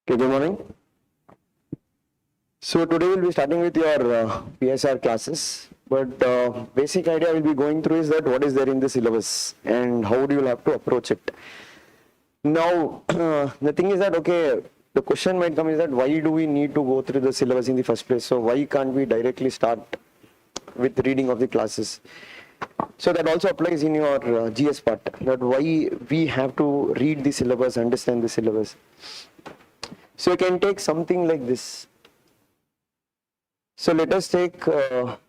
Okay, good morning. So today we'll be starting with your PSIR classes, but basic idea we'll be going through is that what is there in the syllabus and how do you have to approach it. Now, the thing is that, okay, the question might come is that why do we need to go through the syllabus in the first place? So why can't we directly start with reading of the classes? So that also applies in your GS part, that why we have to read the syllabus, understand the syllabus. So you can take something like this. So let us take for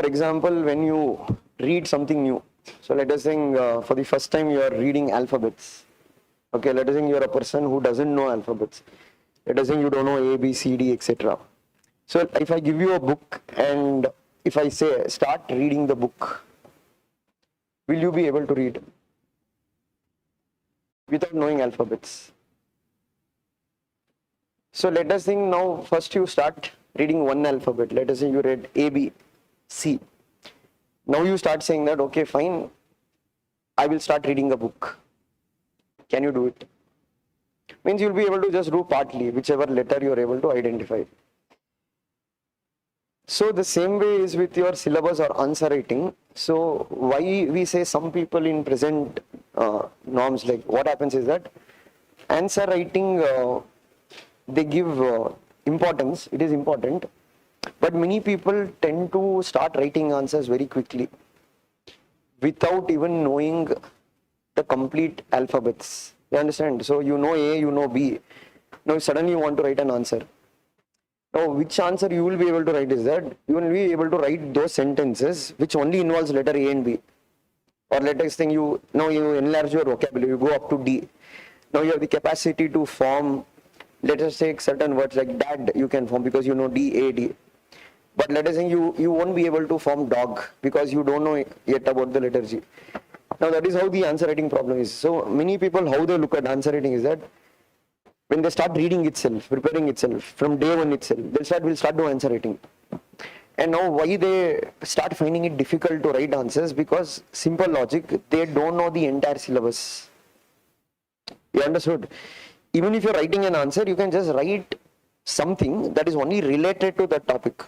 example, when you read something new. So let us think for the first time you are reading alphabets. Okay, let us think you are a person who doesn't know alphabets. Let us think you don't know A, B, C, D, etc. So if I give you a book and if I say start reading the book, will you be able to read without knowing alphabets? So let us think now first you start reading one alphabet. Let us say you read A, B, C. Now you start saying that, okay, fine, I will start reading a book. Can you do it? Means you'll be able to just do partly, whichever letter you're able to identify. So the same way is with your syllabus or answer writing. So why we say some people in present norms, like what happens is that answer writing, they give importance, it is important, but many people tend to start writing answers very quickly without even knowing the complete alphabets. You understand? So you know A, you know B. Now suddenly you want to write an answer. Now which answer you will be able to write is that you will be able to write those sentences which only involves letter A and B. Or let us think you enlarge your vocabulary, you go up to D. Now you have the capacity to form, let us take certain words like dad you can form because you know D, A, D. But let us think you won't be able to form dog because you don't know yet about the letter G. Now that is how the answer writing problem is. So many people, how they look at answer writing is that when they start reading itself, preparing itself, from day one itself, will start to answer writing. And now why they start finding it difficult to write answers? Because simple logic, they don't know the entire syllabus. You understood? Even if you're writing an answer, you can just write something that is only related to that topic.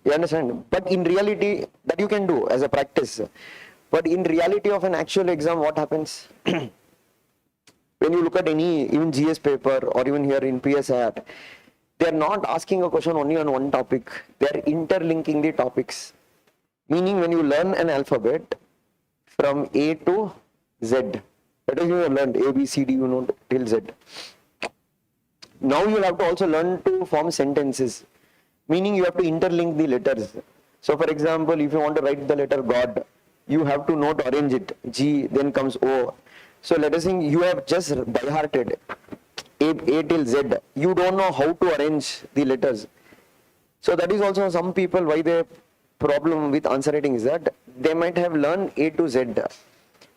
You understand? But in reality, that you can do as a practice. But in reality of an actual exam, what happens? When you look at any, even GS paper or even here in PSIR, they are not asking a question only on one topic. They are interlinking the topics. Meaning when you learn an alphabet from A to Z, that is you have learned A, B, C, D, you know till Z. Now you will have to also learn to form sentences. Meaning you have to interlink the letters. So for example, if you want to write the letter God, you have to know to arrange it. G, then comes O. So let us think you have just by hearted A till Z. You don't know how to arrange the letters. So that is also some people why the problem with answer writing is that they might have learned A to Z,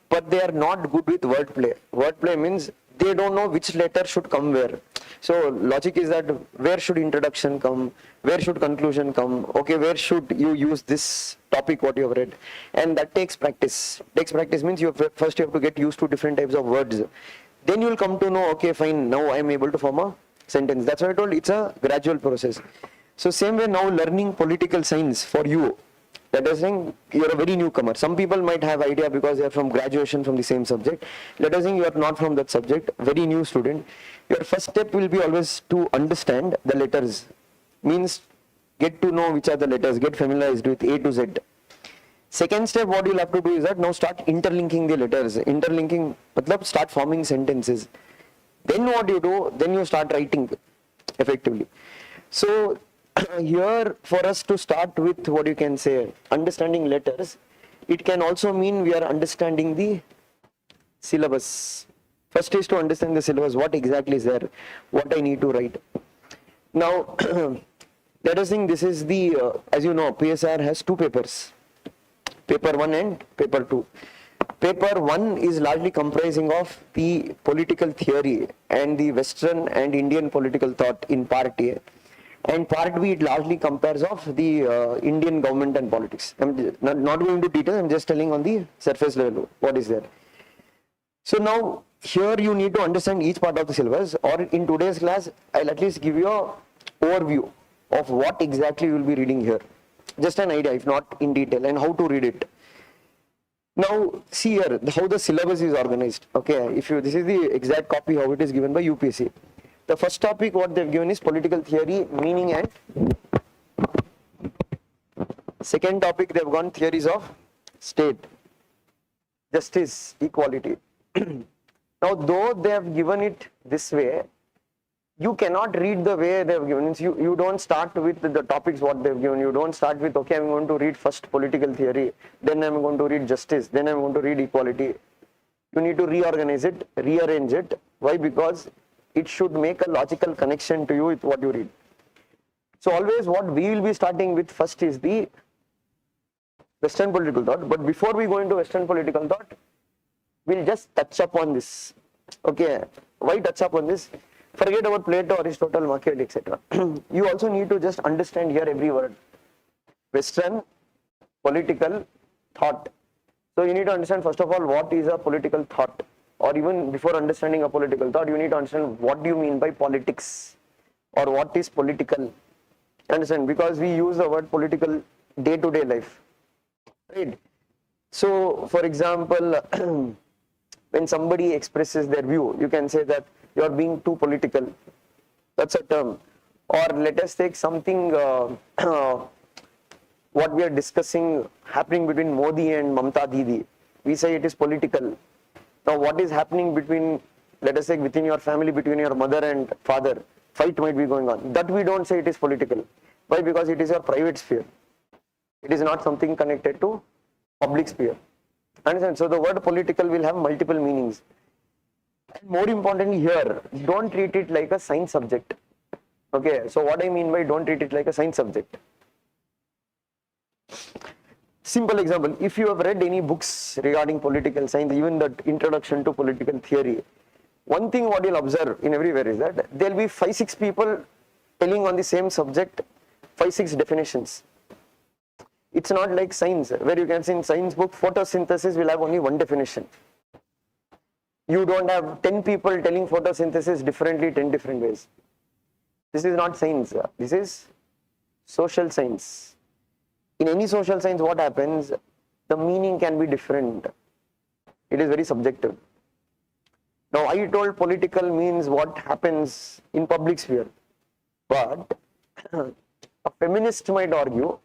but they are not good with wordplay. Wordplay means they don't know which letter should come where. So logic is that where should introduction come, where should conclusion come, okay, where should you use this topic what you have read, and that takes practice. Takes practice means first you have to get used to different types of words. Then you will come to know, okay, fine, now I am able to form a sentence. That's why I told it's a gradual process. So same way now learning political science for you, that is saying you're a very newcomer. Some people might have idea because they are from graduation from the same subject. Let us say you are not from that subject, very new student. Your first step will be always to understand the letters. Means get to know which are the letters, get familiarized with A to Z. Second step what you'll have to do is that now start interlinking the letters. Interlinking, matlab start forming sentences. Then what you do, then you start writing effectively. So here for us to start with what you can say, understanding letters, it can also mean we are understanding the syllabus. First is to understand the syllabus, what exactly is there, what I need to write. Now, let us think this is the, as you know, PSIR has two papers, paper 1 and paper 2. Paper 1 is largely comprising of the political theory and the Western and Indian political thought in part A. and part B, it largely compares of the Indian government and politics. I'm not going into detail, I'm just telling on the surface level what is there. So now here you need to understand each part of the syllabus, or in today's class I'll at least give you a overview of what exactly you will be reading here. Just an idea, if not in detail, and how to read it. Now see here how the syllabus is organized. Okay, if you, this is the exact copy how it is given by UPSC. The first topic what they've given is political theory, meaning and second topic they've gone theories of state, justice, equality. Now though they have given it this way, you cannot read the way they have given it. You don't start with the topics what they have given. You don't start with, okay, I'm going to read first political theory, then I'm going to read justice, then I'm going to read equality. You need to reorganize it, rearrange it. Why? Because it should make a logical connection to you with what you read. So always what we will be starting with first is the Western political thought. But before we go into Western political thought, we'll just touch upon this. Okay, why touch upon this? Forget about Plato, Aristotle, Machiavelli, etc. You also need to just understand here every word. Western political thought. So you need to understand first of all what is a political thought, or even before understanding a political thought, you need to understand what do you mean by politics, or what is political. Understand? Because we use the word political day-to-day life, right? So for example, when somebody expresses their view, you can say that you are being too political. That's a term. Or let us take something what we are discussing happening between Modi and Mamta Didi. We say it is political. Now what is happening between, let us say within your family, between your mother and father, fight might be going on. That we don't say it is political. Why? Because it is your private sphere. It is not something connected to public sphere. Understand? So the word political will have multiple meanings. And more importantly here, don't treat it like a science subject. Okay, so what I mean by don't treat it like a science subject. Simple example, if you have read any books regarding political science, even the introduction to political theory, one thing what you'll observe in everywhere is that there'll be 5-6 people telling on the same subject, 5-6 definitions. It's not like science, where you can see in science book, photosynthesis will have only one definition. You don't have 10 people telling photosynthesis differently, 10 different ways. This is not science, this is social science. In any social science, what happens? The meaning can be different. It is very subjective. Now, I told political means what happens in public sphere. But a feminist might argue,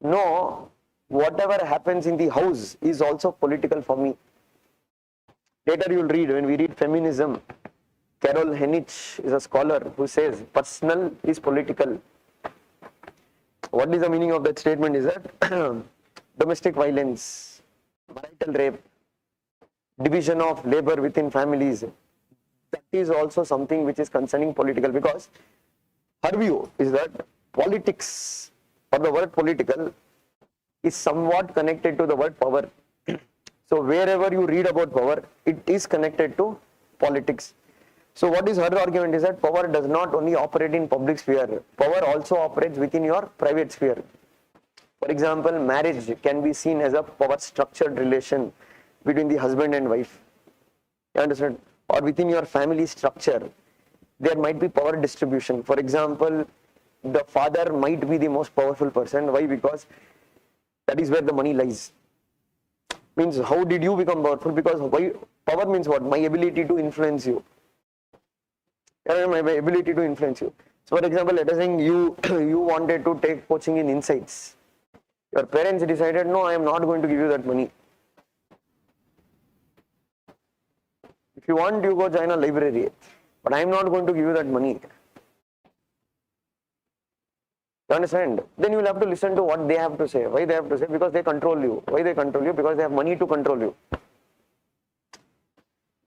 no, whatever happens in the house is also political for me. Later you will read, when we read feminism, Carol Henich is a scholar who says personal is political. What is the meaning of that statement is that domestic violence, marital rape, division of labor within families, that is also something which is concerning political, because her view is that politics, or the word political, is somewhat connected to the word power. So wherever you read about power, it is connected to politics. So what is her argument is that power does not only operate in public sphere, power also operates within your private sphere. For example, marriage can be seen as a power structured relation between the husband and wife. You understand? Or within your family structure, there might be power distribution. For example, the father might be the most powerful person. Why? Because that is where the money lies. Means how did you become powerful? Because why? Power means what? My ability to influence you. My ability to influence you. So for example, let us say you wanted to take coaching in insights. Your parents decided, no, I am not going to give you that money. If you want, you go join a library, but I am not going to give you that money. You understand? Then you will have to listen to what they have to say. Why they have to say? Because they control you. Why they control you? Because they have money to control you.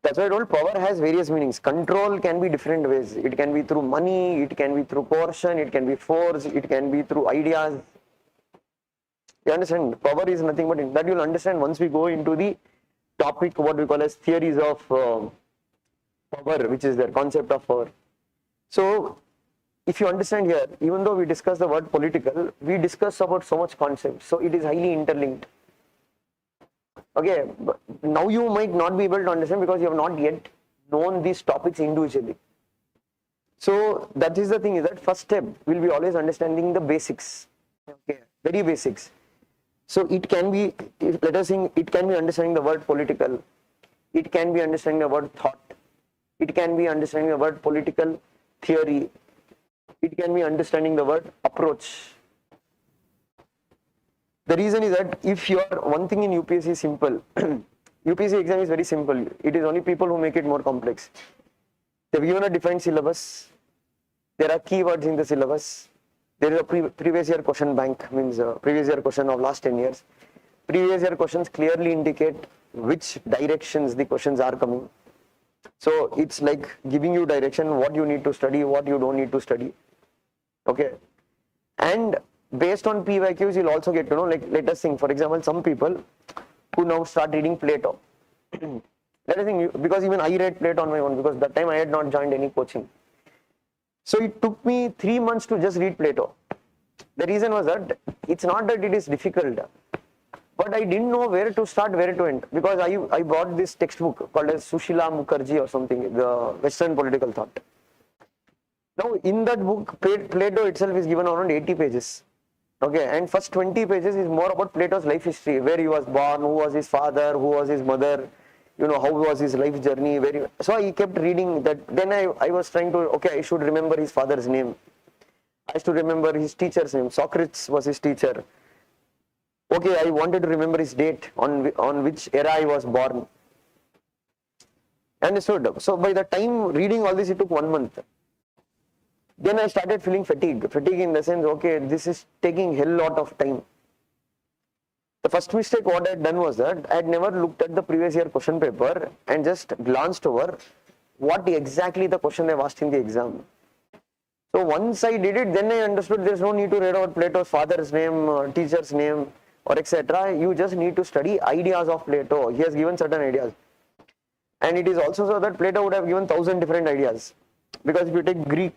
That's why I told power has various meanings. Control can be different ways. It can be through money, it can be through coercion, it can be force, it can be through ideas. You understand? Power is nothing but that you'll understand once we go into the topic what we call as theories of power, which is their concept of power. So if you understand here, even though we discuss the word political, we discuss about so much concepts. So it is highly interlinked. Okay, but now you might not be able to understand because you have not yet known these topics individually. So that is the thing, is that first step will be always understanding the basics. Okay, very basics. So it can be, let us think, it can be understanding the word political. It can be understanding the word thought. It can be understanding the word political theory. It can be understanding the word approach. The reason is that if you are, one thing in UPSC is simple. UPSC exam is very simple. It is only people who make it more complex. They have given a defined syllabus. There are keywords in the syllabus. There is a previous year question bank, means previous year question of last 10 years. Previous year questions clearly indicate which directions the questions are coming. So it's like giving you direction, what you need to study, what you don't need to study. Okay. And based on PYQs, you'll also get to know, like, let us think, for example, some people who now start reading Plato. Let us think, because even I read Plato on my own, because that time I had not joined any coaching. So it took me 3 months to just read Plato. The reason was that it's not that it is difficult, but I didn't know where to start, where to end, because I bought this textbook called as Sushila Mukherjee or something, the Western Political Thought. Now in that book, Plato itself is given around 80 pages. Okay, and first 20 pages is more about Plato's life history, where he was born, who was his father, who was his mother, you know, how was his life journey. So I kept reading that. Then I was trying to, okay, I should remember his father's name. I should remember his teacher's name. Socrates was his teacher. Okay, I wanted to remember his date, on which era he was born. Understood? So by the time reading all this, it took 1 month. Then I started feeling fatigue. Fatigue in the sense, okay, this is taking hell lot of time. The first mistake what I had done was that I had never looked at the previous year question paper and just glanced over what exactly the question they've asked in the exam. So once I did it, then I understood there's no need to read about Plato's father's name, teacher's name, or etc. You just need to study ideas of Plato. He has given certain ideas. And it is also so that Plato would have given 1,000 different ideas. Because if you take Greek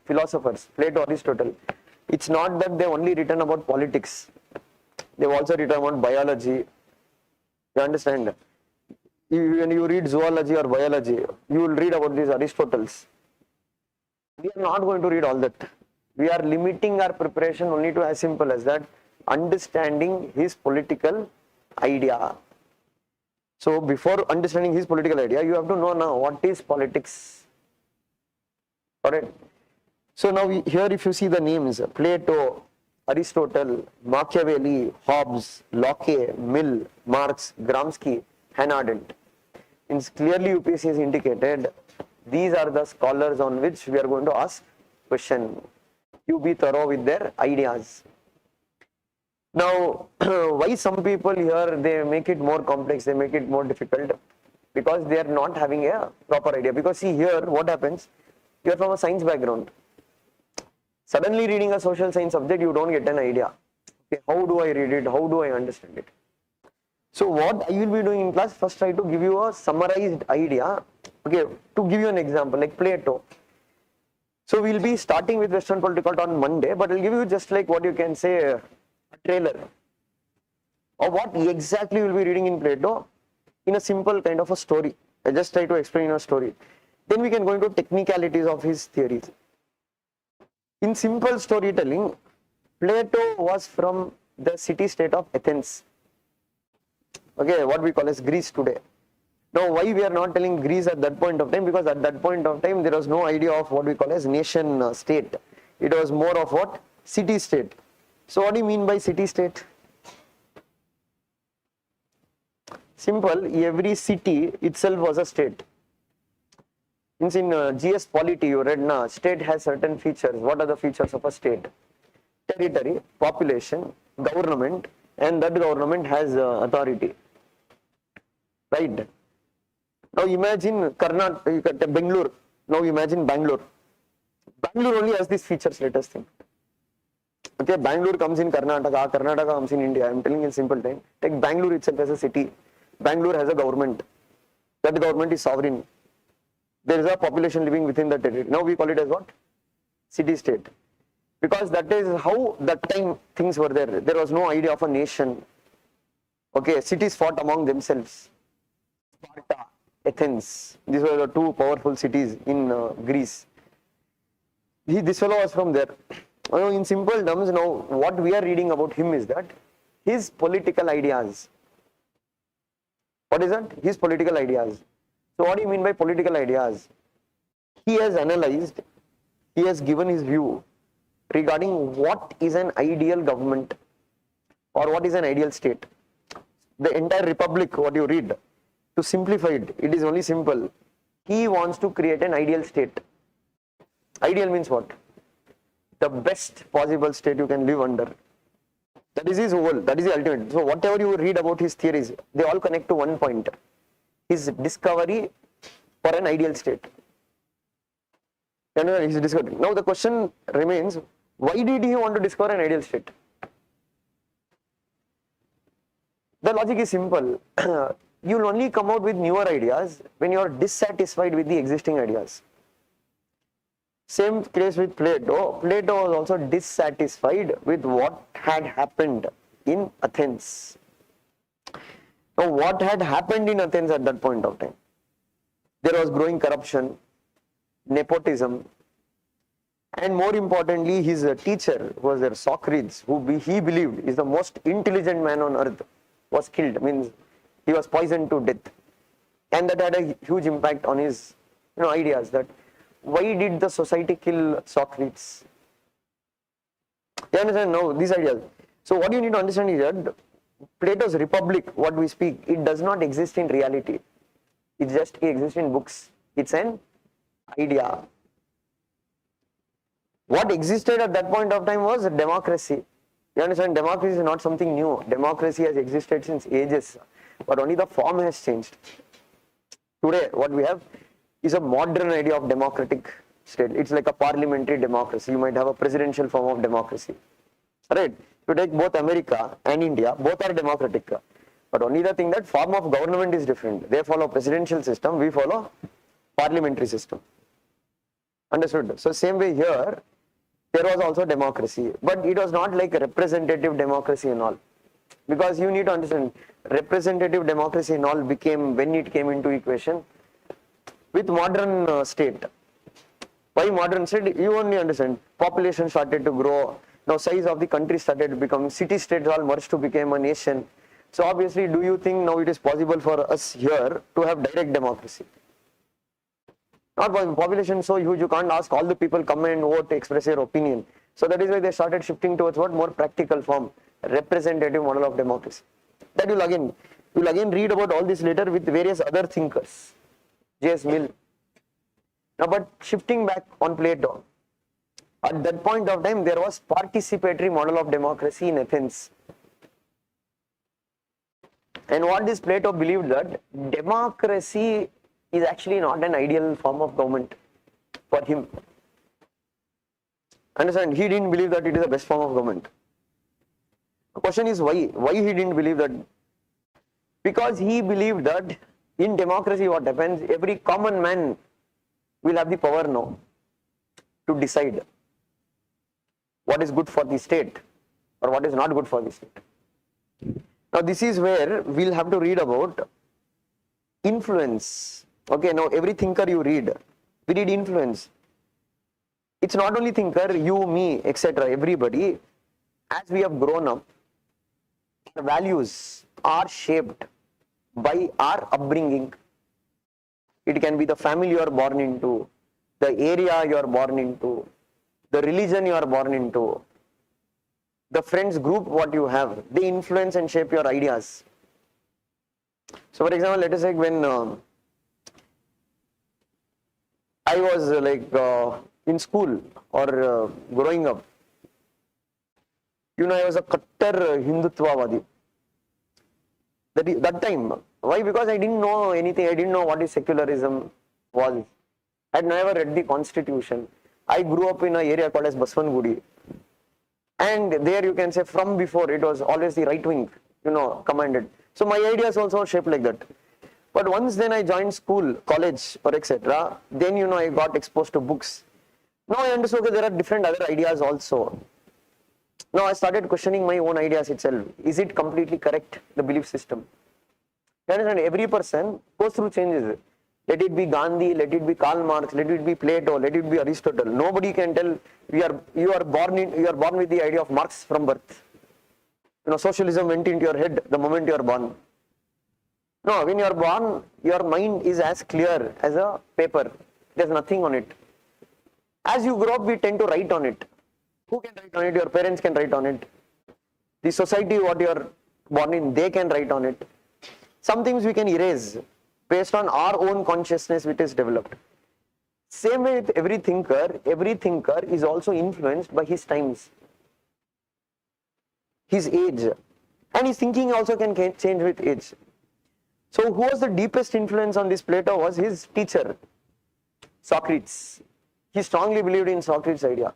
philosophers, Plato, Aristotle, it's not that they've only written about politics. They've also written about biology. You understand? When you read zoology or biology, you will read about these Aristotles. We are not going to read all that. We are limiting our preparation only to as simple as that, understanding his political idea. So before understanding his political idea, you have to know now what is politics. Alright. So now here if you see the names, Plato, Aristotle, Machiavelli, Hobbes, Locke, Mill, Marx, Gramsci, Hannah Arendt. It's clearly UPSC has indicated these are the scholars on which we are going to ask question. You be thorough with their ideas. Now, why some people here, they make it more complex, they make it more difficult? Because they are not having a proper idea. Because see here, what happens? You are from a science background. Suddenly reading a social science subject, you don't get an idea. Okay, how do I read it? How do I understand it? So what I will be doing in class, first try to give you a summarized idea. Okay, to give you an example, like Plato. So we'll be starting with Western Political Thought on Monday, but I'll give you just like what you can say, a trailer of what exactly we'll be reading in Plato in a simple kind of a story. I just try to explain a story. Then we can go into technicalities of his theories. In simple storytelling, Plato was from the city-state of Athens. Okay, what we call as Greece today. Now, why we are not telling Greece at that point of time? Because at that point of time, there was no idea of what we call as nation state. It was more of what? City-state. So, what do you mean by city-state? Simple, every city itself was a state. In GS Polity, you read now, state has certain features. What are the features of a state? Territory, population, government, and that government has authority. Right? Now imagine Karnataka, Bangalore. Now imagine Bangalore. Bangalore only has these features, let us think. Okay, Bangalore comes in Karnataka, Karnataka comes in India. I am telling in simple time. Take Bangalore itself as a city. Bangalore has a government. That government is sovereign. There is a population living within the territory. Now we call it as what? city-state. Because that is how that time things were there. There was no idea of a nation. Okay, cities fought among themselves. Sparta, Athens, these were the two powerful cities in Greece. This fellow was from there. In simple terms, now what we are reading about him is that his political ideas. What is that? His political ideas. So what do you mean by political ideas? He has analyzed, he has given his view regarding what is an ideal government or what is an ideal state. The entire republic, what you read, to simplify it, it is only simple. He wants to create an ideal state. Ideal means what? The best possible state you can live under. That is his goal, that is the ultimate. So whatever you read about his theories, they all connect to one point. His discovery for an ideal state. His discovery. Now the question remains, why did he want to discover an ideal state? The logic is simple. You will only come out with newer ideas when you are dissatisfied with the existing ideas. Same case with Plato. Plato was also dissatisfied with what had happened in Athens. Now, what had happened in Athens at that point of time? There was growing corruption, nepotism, and more importantly, his teacher, who was there, Socrates, who he believed is the most intelligent man on earth, was killed. Means he was poisoned to death, and that had a huge impact on his ideas. That why did the society kill Socrates? You understand now these ideas. So what you need to understand is that Plato's Republic, what we speak, it does not exist in reality. It just exists in books. It's an idea. What existed at that point of time was democracy. You understand, democracy is not something new. Democracy has existed since ages, but only the form has changed. Today, what we have is a modern idea of democratic state. It's like a parliamentary democracy. You might have a presidential form of democracy. Right? If you take both America and India, both are democratic. But only the thing that form of government is different. They follow presidential system, we follow parliamentary system. Understood? So same way here, there was also democracy, but it was not like a representative democracy and all. Because you need to understand, representative democracy and all became, when it came into equation, with modern state. Why modern state? You only understand, population started to grow, now size of the country started to become, city-states all merged to become a nation. So obviously, do you think now it is possible for us here to have direct democracy? Not possible. Population is so huge, you can't ask all the people come and vote to express their opinion. So that is why they started shifting towards what? More practical form, representative model of democracy. That you'll again read about all this later with various other thinkers. J.S. Mill. Now, but shifting back on Plato, at that point of time, there was participatory model of democracy in Athens. And what this Plato believed that democracy is actually not an ideal form of government for him. Understand? He didn't believe that it is the best form of government. The question is why? Why he didn't believe that? Because he believed that in democracy what happens, every common man will have the power now to decide what is good for the state or what is not good for the state. Now this is where we'll have to read about influence. Okay, now every thinker you read, we read influence. It's not only thinker, you, me, etc., everybody, as we have grown up, our values are shaped by our upbringing. It can be the family you are born into, the area you are born into, the religion you are born into, the friends group what you have, they influence and shape your ideas. So for example, let us say when I was in school or growing up, I was a Kattar Hindutvavadi. That time, why? Because I didn't know anything, I didn't know what is secularism was. I had never read the constitution. I grew up in an area called as Baswangudi. And there you can say from before it was always the right wing, commanded. So my ideas also shaped like that. But once then I joined school, college or etc. Then I got exposed to books. Now I understood that there are different other ideas also. Now I started questioning my own ideas itself. Is it completely correct, the belief system? You understand, every person goes through changes. Let it be Gandhi, let it be Karl Marx, let it be Plato, let it be Aristotle. Nobody can tell you are born with the idea of Marx from birth. Socialism went into your head the moment you are born. No, when you are born, your mind is as clear as a paper. There's nothing on it. As you grow up, we tend to write on it. Who can write on it? Your parents can write on it. The society what you are born in, they can write on it. Some things we can erase based on our own consciousness which is developed. Same way with every thinker is also influenced by his times, his age, and his thinking also can change with age. So who was the deepest influence on this Plato was his teacher, Socrates. He strongly believed in Socrates' idea.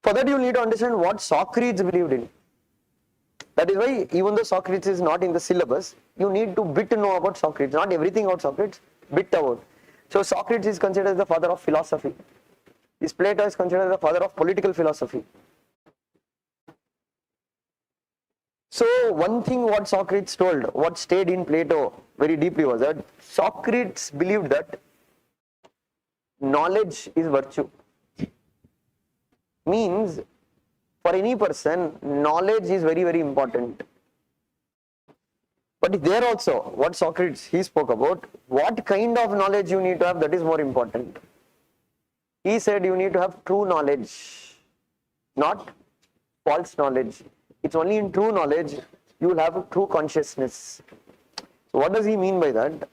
For that you need to understand what Socrates believed in. That is why even though Socrates is not in the syllabus, you need to bit know about Socrates. Not everything about Socrates, bit about. So Socrates is considered as the father of philosophy. This Plato is considered as the father of political philosophy. So one thing what Socrates told, what stayed in Plato very deeply was that Socrates believed that knowledge is virtue. Means for any person, knowledge is very, very important. But there also, what Socrates, he spoke about, what kind of knowledge you need to have, that is more important. He said you need to have true knowledge, not false knowledge. It's only in true knowledge you will have a true consciousness. So what does he mean by that?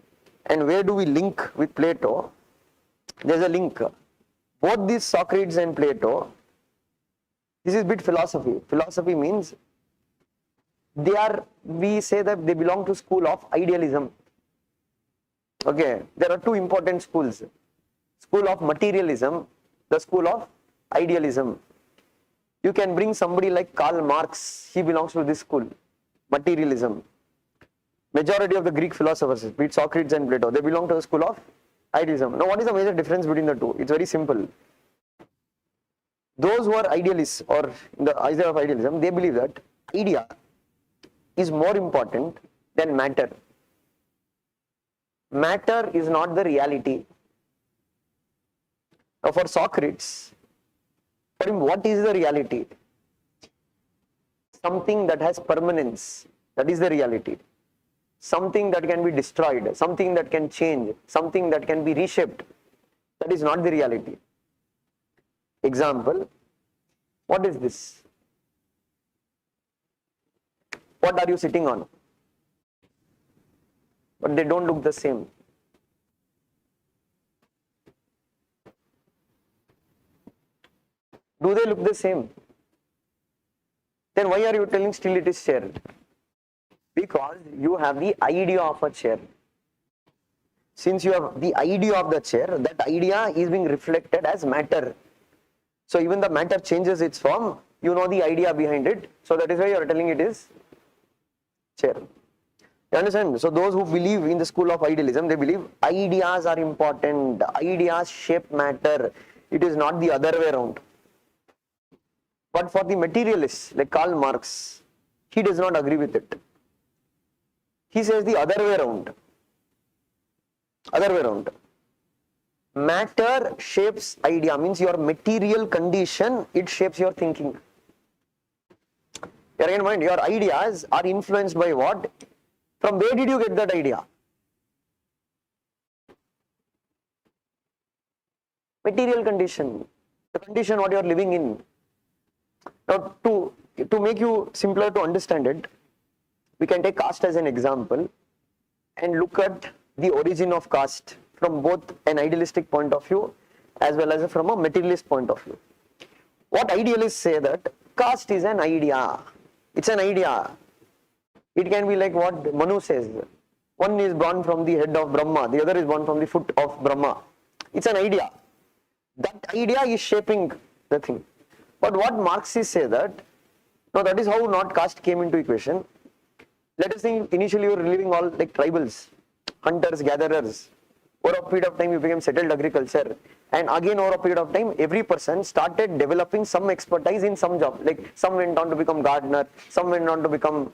And where do we link with Plato? There's a link. Both these Socrates and Plato, this is bit philosophy. Philosophy means we say that they belong to school of idealism. Okay, there are two important schools. School of materialism, the school of idealism. You can bring somebody like Karl Marx, he belongs to this school, materialism. Majority of the Greek philosophers, be it Socrates and Plato, they belong to the school of idealism. Now what is the major difference between the two? It's very simple. Those who are idealists or in the idea of idealism, they believe that idea is more important than matter. Matter is not the reality. Now for Socrates, for him, what is the reality? Something that has permanence, that is the reality. Something that can be destroyed, something that can change, something that can be reshaped, that is not the reality. Example, what is this? What are you sitting on? But they don't look the same. Do they look the same? Then why are you telling still it is chair? Because you have the idea of a chair. Since you have the idea of the chair, that idea is being reflected as matter. So even the matter changes its form, you know the idea behind it. So that is why you are telling it is chair. You understand? So those who believe in the school of idealism, they believe ideas are important. Ideas shape matter. It is not the other way around. But for the materialists like Karl Marx, he does not agree with it. He says the other way around. Other way around. Matter shapes idea, means your material condition, it shapes your thinking. Bear in mind, your ideas are influenced by what? From where did you get that idea? Material condition, the condition what you are living in. Now, to make you simpler to understand it, we can take caste as an example and look at the origin of caste from both an idealistic point of view as well as from a materialist point of view. What idealists say that caste is an idea. It's an idea. It can be like what Manu says. One is born from the head of Brahma, the other is born from the foot of Brahma. It's an idea. That idea is shaping the thing. But what Marxists say that, now that is how not caste came into equation. Let us think initially you were living all like tribals, hunters, gatherers. Over a period of time, you became settled agriculture. And again, over a period of time, every person started developing some expertise in some job. Like some went on to become gardener, some went on to become.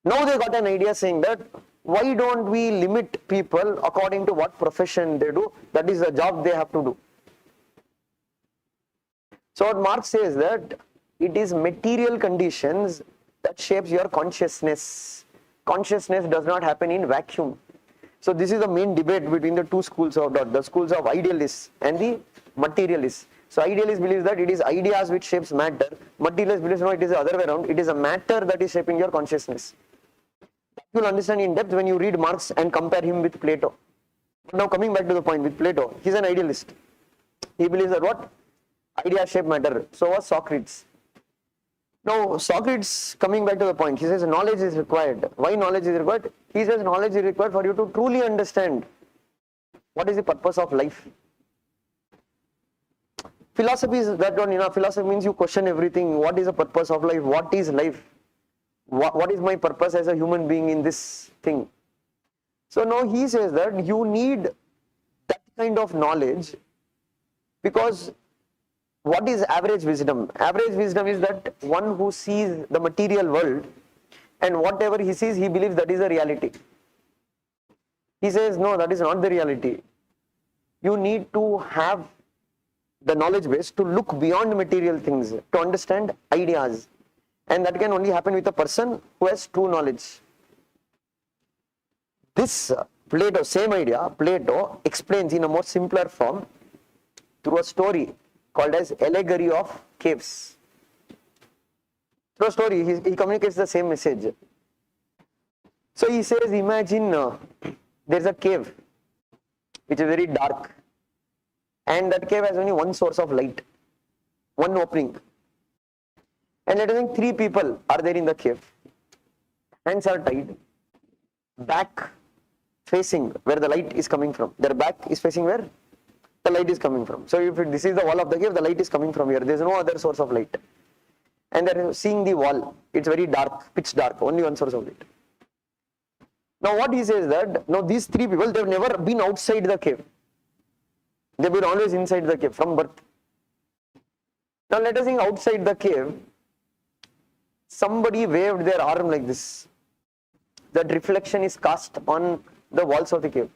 Now they got an idea saying that why don't we limit people according to what profession they do? That is the job they have to do. So what Marx says that it is material conditions that shapes your consciousness. Consciousness does not happen in vacuum. So this is the main debate between the two schools of thought, the schools of idealists and the materialists. So idealists believe that it is ideas which shapes matter. Materialists believe no, it is the other way around. It is a matter that is shaping your consciousness. You will understand in depth when you read Marx and compare him with Plato. But now coming back to the point with Plato, he is an idealist. He believes that what? Ideas shape matter. So was Socrates. Now Socrates, coming back to the point, he says knowledge is required. Why knowledge is required? He says knowledge is required for you to truly understand what is the purpose of life. Philosophy is that one, philosophy means you question everything. What is the purpose of life? What is life? What is my purpose as a human being in this thing? So now he says that you need that kind of knowledge, because what is average wisdom? Average wisdom is that one who sees the material world and whatever he sees, he believes that is a reality. He says, no, that is not the reality. You need to have the knowledge base to look beyond material things, to understand ideas. And that can only happen with a person who has true knowledge. This Plato, same idea, Plato explains in a more simpler form through a story called as allegory of caves. Through a story, he communicates the same message. So he says, imagine there's a cave which is very dark, and that cave has only one source of light, one opening. And let us think 3 people are there in the cave. Hands are tied, back facing where the light is coming from. Their back is facing where the light is coming from. So if this is the wall of the cave, the light is coming from here. There is no other source of light. And they are seeing the wall. It's very dark, pitch dark, only one source of light. Now what he says that, now these 3 people, they've never been outside the cave. They've been always inside the cave from birth. Now let us think outside the cave, somebody waved their arm like this. That reflection is cast on the walls of the cave.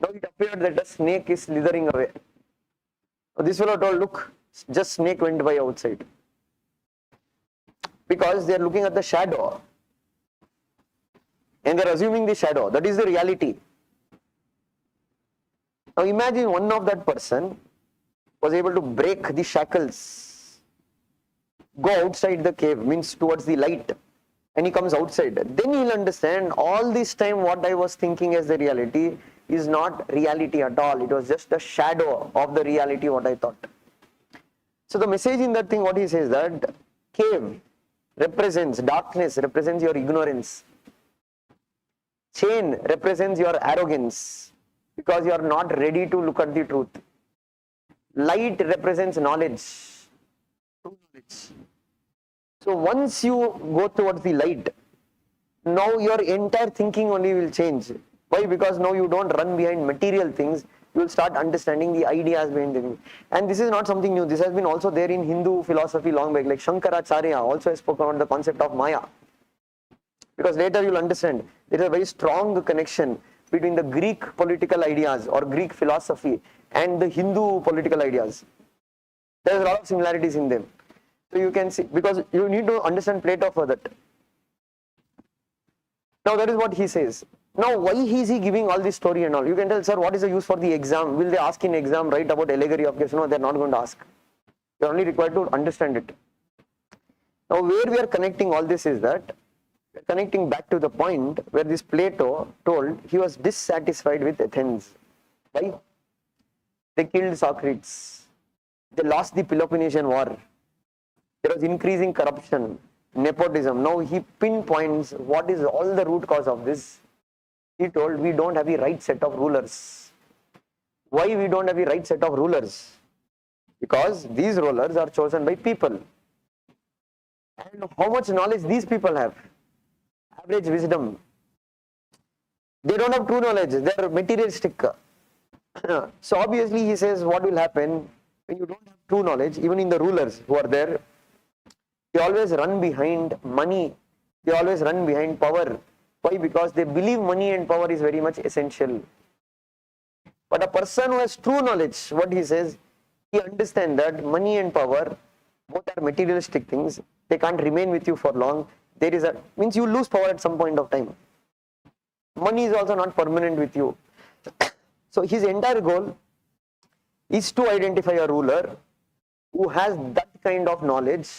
Now it appeared that a snake is slithering away. Now this fellow told, look, just snake went by outside. Because they are looking at the shadow. And they are assuming the shadow. That is the reality. Now imagine one of that person was able to break the shackles, go outside the cave, means towards the light, and he comes outside. Then he will understand all this time what I was thinking as the reality is not reality at all. It was just the shadow of the reality what I thought. So the message in that thing, what he says that cave represents, darkness represents your ignorance. Chain represents your arrogance, because you are not ready to look at the truth. Light represents knowledge, true knowledge. So once you go towards the light, now your entire thinking only will change. Why? Because now you don't run behind material things, you will start understanding the ideas behind the thing. And this is not something new, this has been also there in Hindu philosophy long back, like Shankaracharya also spoke about the concept of Maya. Because later you will understand, there is a very strong connection between the Greek political ideas or Greek philosophy and the Hindu political ideas. There is a lot of similarities in them. So you can see, because you need to understand Plato for that. Now that is what he says. Now why is he giving all this story and all? You can tell, sir, what is the use for the exam? Will they ask in exam, write about allegory of caves? No, they are not going to ask. They are only required to understand it. Now where we are connecting all this is that, we are connecting back to the point where this Plato told he was dissatisfied with Athens. Why? They killed Socrates. They lost the Peloponnesian War. There was increasing corruption, nepotism. Now he pinpoints what is all the root cause of this. He told we don't have the right set of rulers. Why we don't have the right set of rulers? Because these rulers are chosen by people. And how much knowledge these people have? Average wisdom. They don't have true knowledge. They are materialistic. So obviously he says what will happen when you don't have true knowledge, even in the rulers who are there, they always run behind money. They always run behind power. Why? Because they believe money and power is very much essential. But a person who has true knowledge, what he says, he understands that money and power, both are materialistic things. They can't remain with you for long. There is means you lose power at some point of time. Money is also not permanent with you. So his entire goal is to identify a ruler who has that kind of knowledge,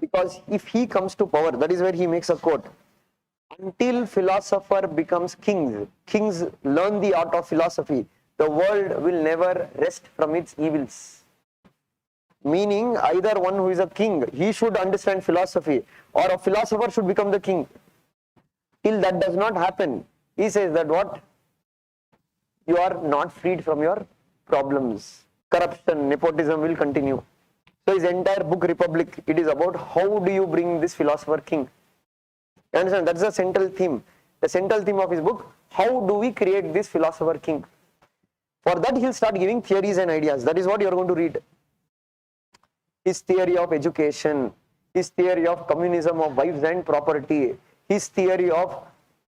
because if he comes to power, that is where he makes a quote, until philosopher becomes kings, kings learn the art of philosophy, the world will never rest from its evils. Meaning either one who is a king, he should understand philosophy, or a philosopher should become the king. Till that does not happen, he says that what? You are not freed from your problems. Corruption, nepotism will continue. So his entire book, Republic, it is about how do you bring this philosopher king. You understand? That's the central theme. The central theme of his book, how do we create this philosopher king? For that he'll start giving theories and ideas. That is what you are going to read. His theory of education, his theory of communism of wives and property, his theory of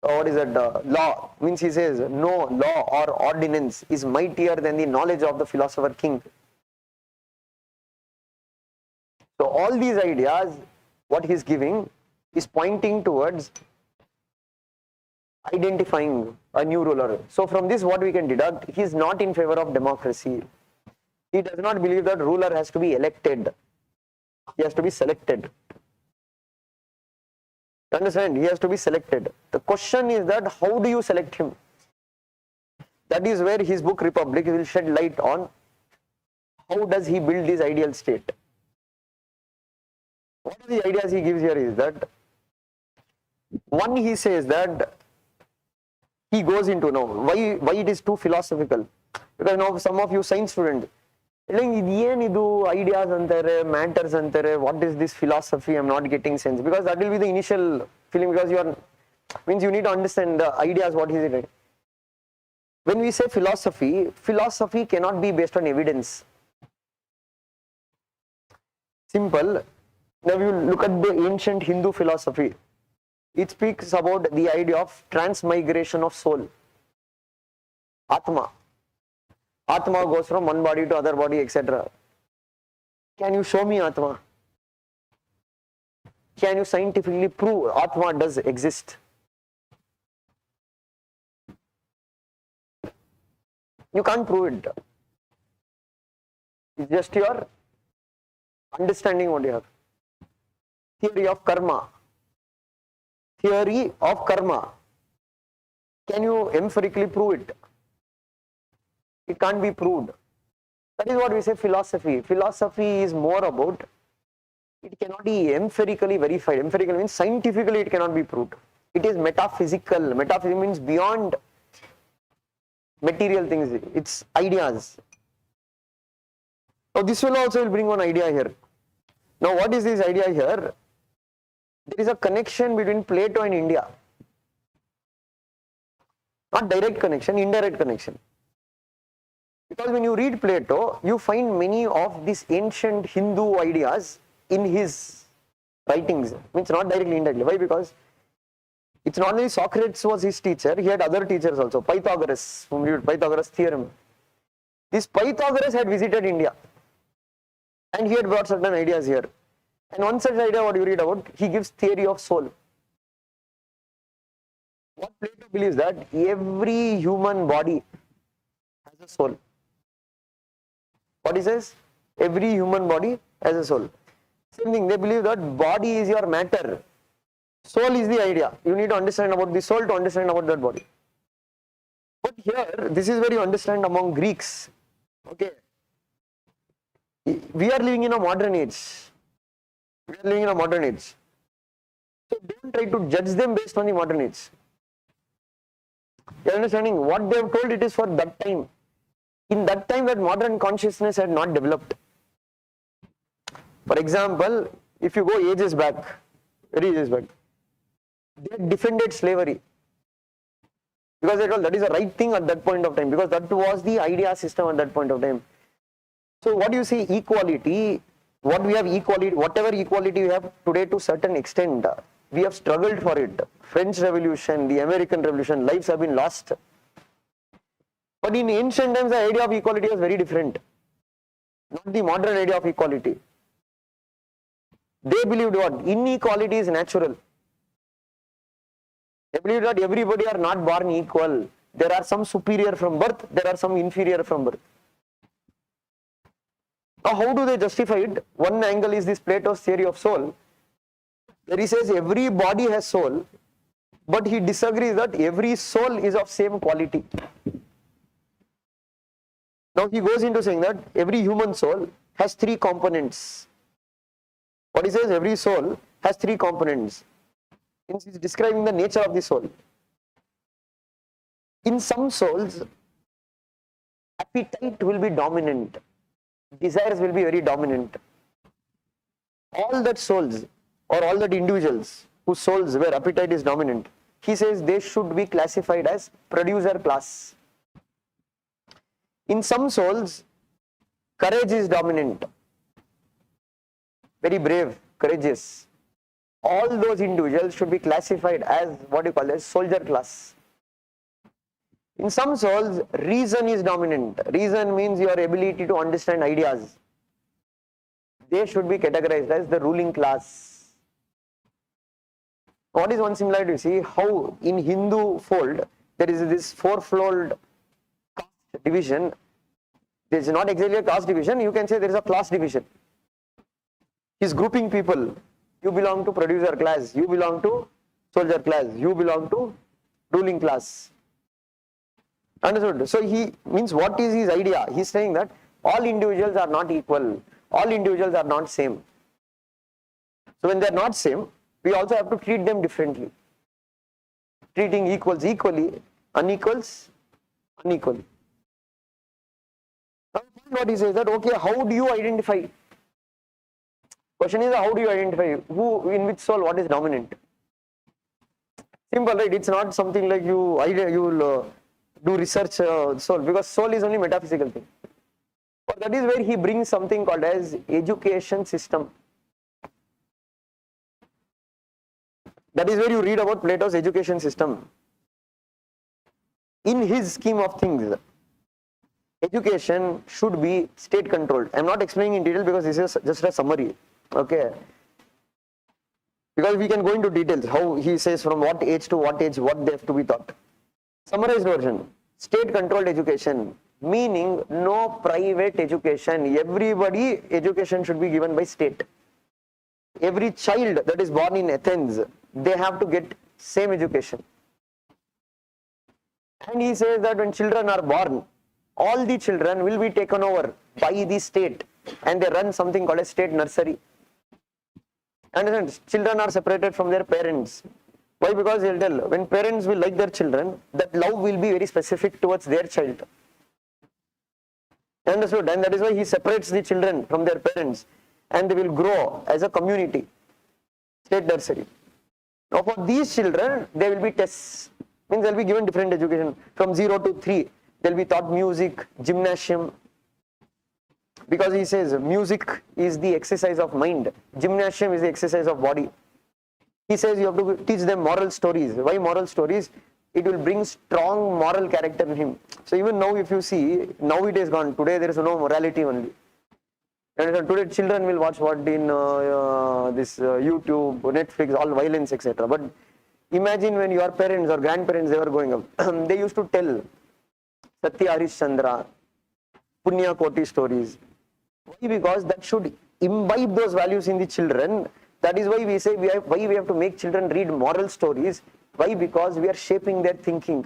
law, means he says no law or ordinance is mightier than the knowledge of the philosopher king. So all these ideas, what he is giving is pointing towards identifying a new ruler. So from this what we can deduct, he is not in favor of democracy. He does not believe that ruler has to be elected. He has to be selected. Understand? He has to be selected. The question is that how do you select him? That is where his book Republic will shed light on how does he build his ideal state. One of the ideas he gives here is that, one, he says that he goes into now why it is too philosophical, because now some of you science students ideas antere, matters antere, what is this philosophy, I'm not getting sense, because that will be the initial feeling, because you are, means you need to understand the ideas, what is it. When we say philosophy, philosophy cannot be based on evidence. Simple. Now you look at the ancient Hindu philosophy. It speaks about the idea of transmigration of soul. Atma. Atma goes from one body to other body, etc. Can you show me Atma? Can you scientifically prove Atma does exist? You can't prove it. It's just your understanding what you have. Theory of karma. Theory of karma. Can you empirically prove it? It can't be proved. That is what we say philosophy. Philosophy is more about, it cannot be empirically verified. Empirical means scientifically it cannot be proved. It is metaphysical. Metaphysical means beyond material things. It's ideas. Now this will also bring one idea here. Now what is this idea here? There is a connection between Plato and India. Not direct connection, indirect connection. Because when you read Plato, you find many of these ancient Hindu ideas in his writings. Means not directly, indirectly. Why? Because it's not only Socrates was his teacher, he had other teachers also. Pythagoras, whom we read Pythagoras theorem. This Pythagoras had visited India and he had brought certain ideas here. And one such idea, what you read about, he gives theory of soul. What Plato believes that every human body has a soul. What he says? Every human body has a soul. Same thing, they believe that body is your matter. Soul is the idea. You need to understand about the soul to understand about that body. But here, this is where you understand among Greeks. Okay. We are living in a modern age. We are living in a modern age. So don't try to judge them based on the modern age. You are understanding? What they have told, it is for that time. In that time, that modern consciousness had not developed. For example, if you go ages back, very ages back, they defended slavery. Because they told that is the right thing at that point of time, because that was the idea system at that point of time. So what do you see equality? What we have equality, whatever equality we have today to certain extent, we have struggled for it. French Revolution, the American Revolution, lives have been lost. But in ancient times, the idea of equality was very different. Not the modern idea of equality. They believed what? Inequality is natural. They believe that everybody are not born equal. There are some superior from birth, there are some inferior from birth. Now, how do they justify it? One angle is this Plato's theory of soul, where he says every body has soul, but he disagrees that every soul is of same quality. Now, he goes into saying that every human soul has three components. What he says, every soul has three components. He's describing the nature of the soul. In some souls, appetite will be dominant. Desires will be very dominant. All that souls or all that individuals whose souls where appetite is dominant, he says they should be classified as producer class. In some souls, courage is dominant. Very brave, courageous. All those individuals should be classified as what you call as soldier class. In some souls, reason is dominant. Reason means your ability to understand ideas. They should be categorized as the ruling class. What is one similarity? You see how in Hindu fold there is this fourfold caste division. There is not exactly a caste division. You can say there is a class division. He's grouping people. You belong to producer class. You belong to soldier class. You belong to ruling class. Understood? So he means what is his idea? He's saying that all individuals are not equal. All individuals are not same. So when they are not same, we also have to treat them differently. Treating equals equally, unequals unequally. Now what he says that okay, how do you identify? Question is how do you identify who in which soul what is dominant? Simple, right? It's not something like you will do research soul, because soul is only metaphysical thing. But that is where he brings something called as education system. That is where you read about Plato's education system. In his scheme of things, education should be state controlled. I am not explaining in detail because this is just a summary. Okay. Because we can go into details how he says from what age to what age what they have to be taught. Summarized version, state controlled education, meaning no private education. Everybody education should be given by state. Every child that is born in Athens, they have to get same education. And he says that when children are born, all the children will be taken over by the state and they run something called a state nursery. Understand? Children are separated from their parents. Why? Because he'll tell, when parents will like their children, that love will be very specific towards their child. Understood? And that is why he separates the children from their parents and they will grow as a community. State nursery. Now for these children, there will be tests. Means they will be given different education. From 0 to 3, they will be taught music, gymnasium. Because he says music is the exercise of mind. Gymnasium is the exercise of body. He says you have to teach them moral stories. Why moral stories? It will bring strong moral character in him. So even now if you see, now it is gone. Today there is no morality only. And today children will watch what in YouTube, Netflix, all violence, etc. But imagine when your parents or grandparents, they were growing up, they used to tell Satya Harishchandra, Punya Koti stories. Why? Because that should imbibe those values in the children. That is why we say why we have to make children read moral stories. Why? Because we are shaping their thinking.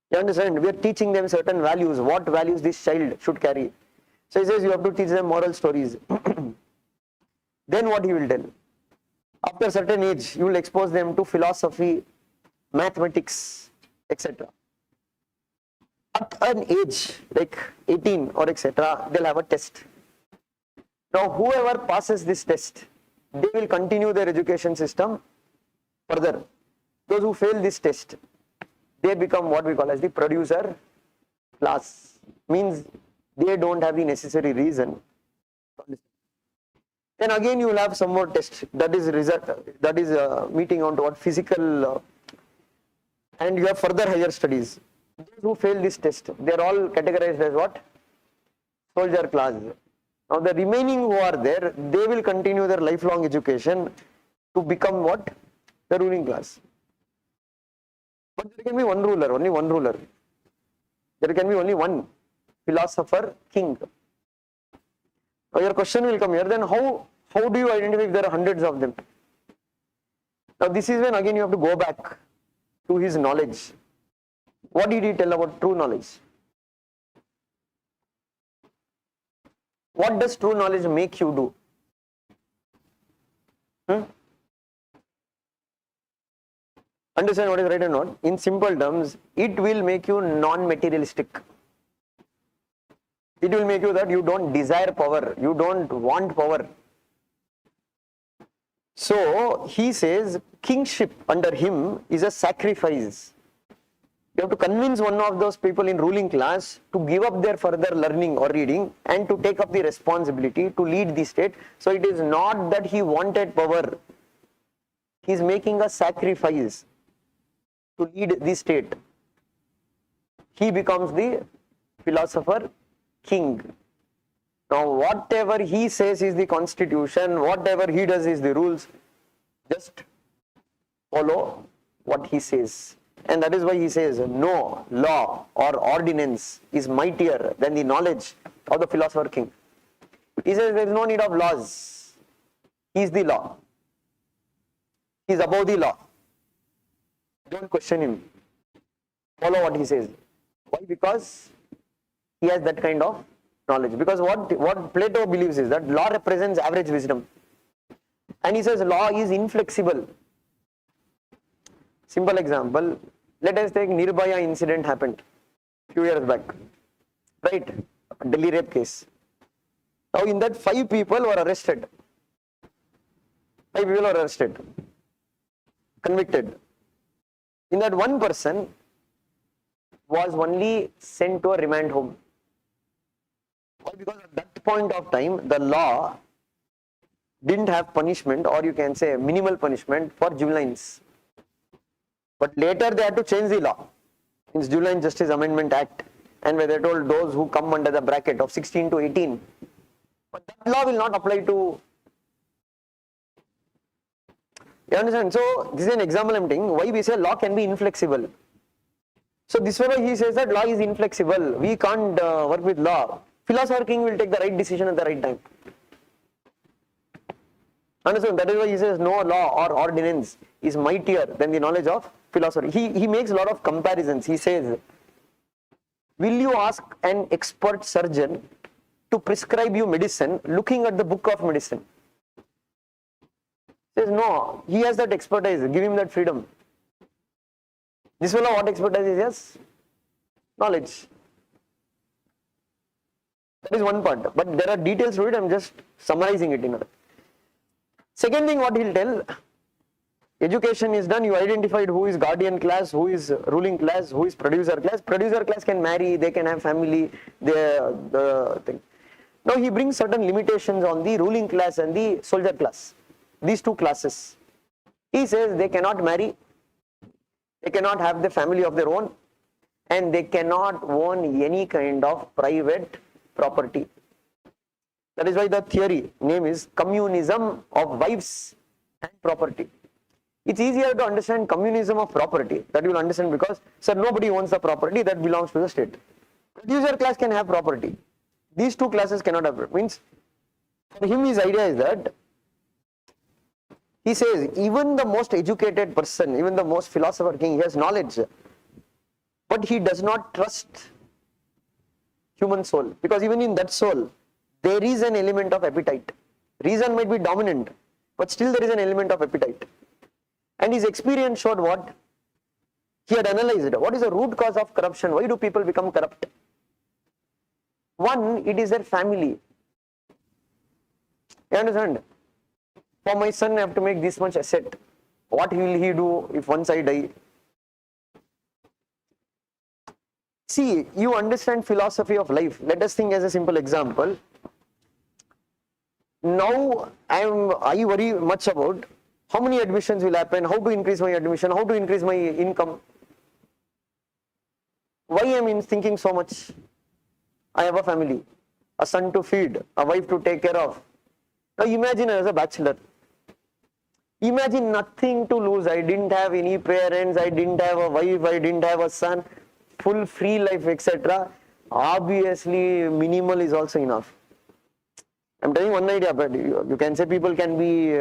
You understand? We are teaching them certain values, what values this child should carry. So he says you have to teach them moral stories. Then what he will tell? After a certain age, you will expose them to philosophy, mathematics, etc. At an age like 18 or etc., they'll have a test. Now whoever passes this test, they will continue their education system further. Those who fail this test, they become what we call as the producer class. Means they don't have the necessary reason. Then again you will have some more tests, that is meeting on to what physical and you have further higher studies. Those who fail this test, they are all categorized as what? Soldier class. Now the remaining who are there, they will continue their lifelong education to become what? The ruling class. But there can be one ruler, only one ruler. There can be only one philosopher king. Now your question will come here, then how do you identify if there are hundreds of them? Now this is when again you have to go back to his knowledge. What did he tell about true knowledge? What does true knowledge make you do? Understand what is right or not? In simple terms, it will make you non-materialistic. It will make you that you don't desire power, you don't want power. So he says kingship under him is a sacrifice. You have to convince one of those people in ruling class to give up their further learning or reading and to take up the responsibility to lead the state. So it is not that he wanted power. He is making a sacrifice to lead the state. He becomes the philosopher king. Now whatever he says is the constitution, whatever he does is the rules, just follow what he says. And that is why he says no law or ordinance is mightier than the knowledge of the philosopher king. He says there is no need of laws. He is the law. He is above the law. Don't question him. Follow what he says. Why? Because he has that kind of knowledge. Because what Plato believes is that law represents average wisdom. And he says law is inflexible. Simple example, let us take Nirbhaya incident happened few years back. Right? Delhi rape case. Now in that 5 people were arrested. 5 people were arrested. Convicted. In that one person was only sent to a remand home. Why? Because at that point of time, the law didn't have punishment, or you can say minimal punishment for juveniles. But later they had to change the law. It's Juvenile Justice Amendment Act, and where they told those who come under the bracket of 16 to 18. But that law will not apply to. You understand? So this is an example I'm taking why we say law can be inflexible. So this way he says that law is inflexible. We can't work with law. Philosopher king will take the right decision at the right time. Understand? That is why he says no law or ordinance is mightier than the knowledge of philosopher. He makes a lot of comparisons. He says, will you ask an expert surgeon to prescribe you medicine looking at the book of medicine? He says no, he has that expertise, give him that freedom. This fellow what expertise is? Yes? Knowledge. That is one part, but there are details to it, I am just summarizing it in a. Second thing what he will tell, education is done, you identified who is guardian class, who is ruling class, who is producer class. Producer class can marry, they can have family, the thing. Now he brings certain limitations on the ruling class and the soldier class, these two classes. He says they cannot marry, they cannot have the family of their own, and they cannot own any kind of private property. That is why the theory name is communism of wives and property. It's easier to understand communism of property, that you will understand because, sir, nobody owns the property, that belongs to the state. Producer class can have property. These two classes cannot have. Means, for him his idea is that, he says, even the most educated person, even the most philosopher king, he has knowledge, but he does not trust human soul, because even in that soul, there is an element of appetite. Reason might be dominant, but still there is an element of appetite. And his experience showed what? He had analyzed what is the root cause of corruption. Why do people become corrupt? One, it is their family. You understand? For my son, I have to make this much asset. What will he do if once I die? See, you understand philosophy of life. Let us think as a simple example. Now I worry much about how many admissions will happen, how to increase my admission, how to increase my income. Why am I thinking so much? I have a family, a son to feed, a wife to take care of. Now imagine as a bachelor. Imagine nothing to lose. I didn't have any parents, I didn't have a wife, I didn't have a son, full free life, etc. Obviously, minimal is also enough. I'm telling one idea, but you can say people can be,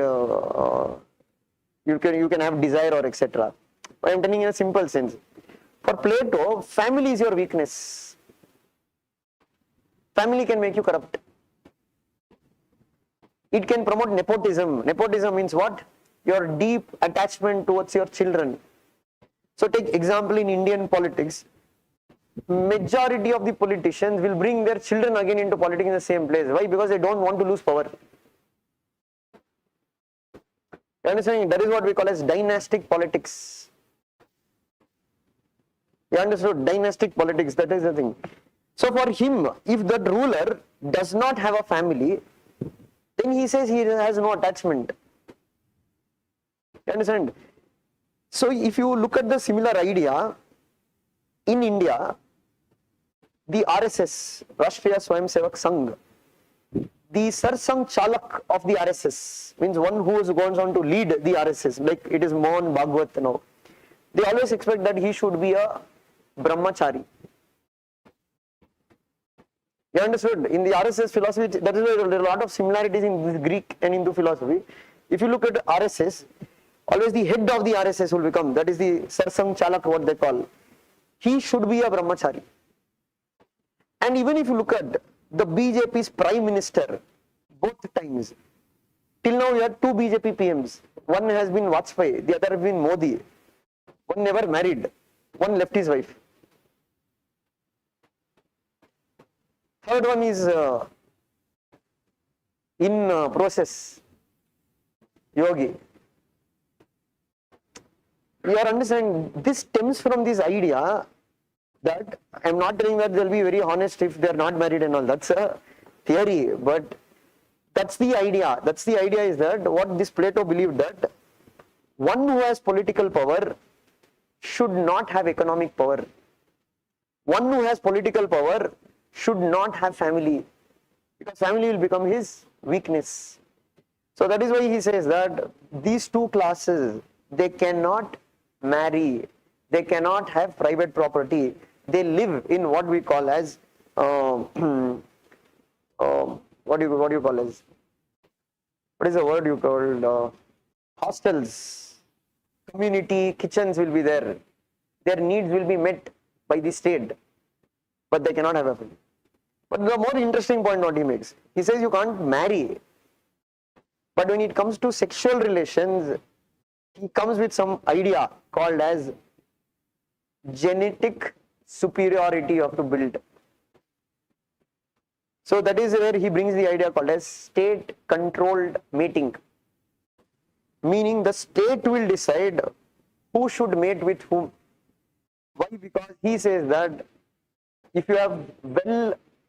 you can have desire or etc. But I'm telling in a simple sense. For Plato, family is your weakness. Family can make you corrupt. It can promote nepotism. Nepotism means what? Your deep attachment towards your children. So take example in Indian politics. Majority of the politicians will bring their children again into politics in the same place. Why? Because they don't want to lose power. You understand? That is what we call as dynastic politics. You understood? Dynastic politics, that is the thing. So for him, if that ruler does not have a family, then he says he has no attachment. You understand? So if you look at the similar idea, in India, the RSS, Rashtriya Swayamsevak Sangh, the Sarsang Chalak of the RSS, means one who is going on to lead the RSS, like it is Mohan Bhagwat now. They always expect that he should be a brahmachari. You understood? In the RSS philosophy, that is why there are a lot of similarities in this Greek and Hindu philosophy. If you look at RSS, always the head of the RSS will become, that is the Sarsang Chalak, what they call. He should be a brahmachari. And even if you look at the BJP's prime minister, both times, till now we have two BJP PMs. One has been Vajpayee, the other has been Modi. One never married, one left his wife. Third one is in process, Yogi. You are understanding, this stems from this idea that I'm not telling that they'll be very honest if they're not married and all. That's a theory, but that's the idea. That's the idea is that what this Plato believed, that one who has political power should not have economic power. One who has political power should not have family, because family will become his weakness. So that is why he says that these two classes, they cannot marry, they cannot have private property, they live in what we call as what do you call as, what is the word you called, hostels, community kitchens will be there, their needs will be met by the state, but they cannot have a family. But the more interesting point what he makes, he says you can't marry, but when it comes to sexual relations, he comes with some idea called as genetic superiority of the build. So that is where he brings the idea called as state controlled mating, meaning the state will decide who should mate with whom. Why? Because he says that if you have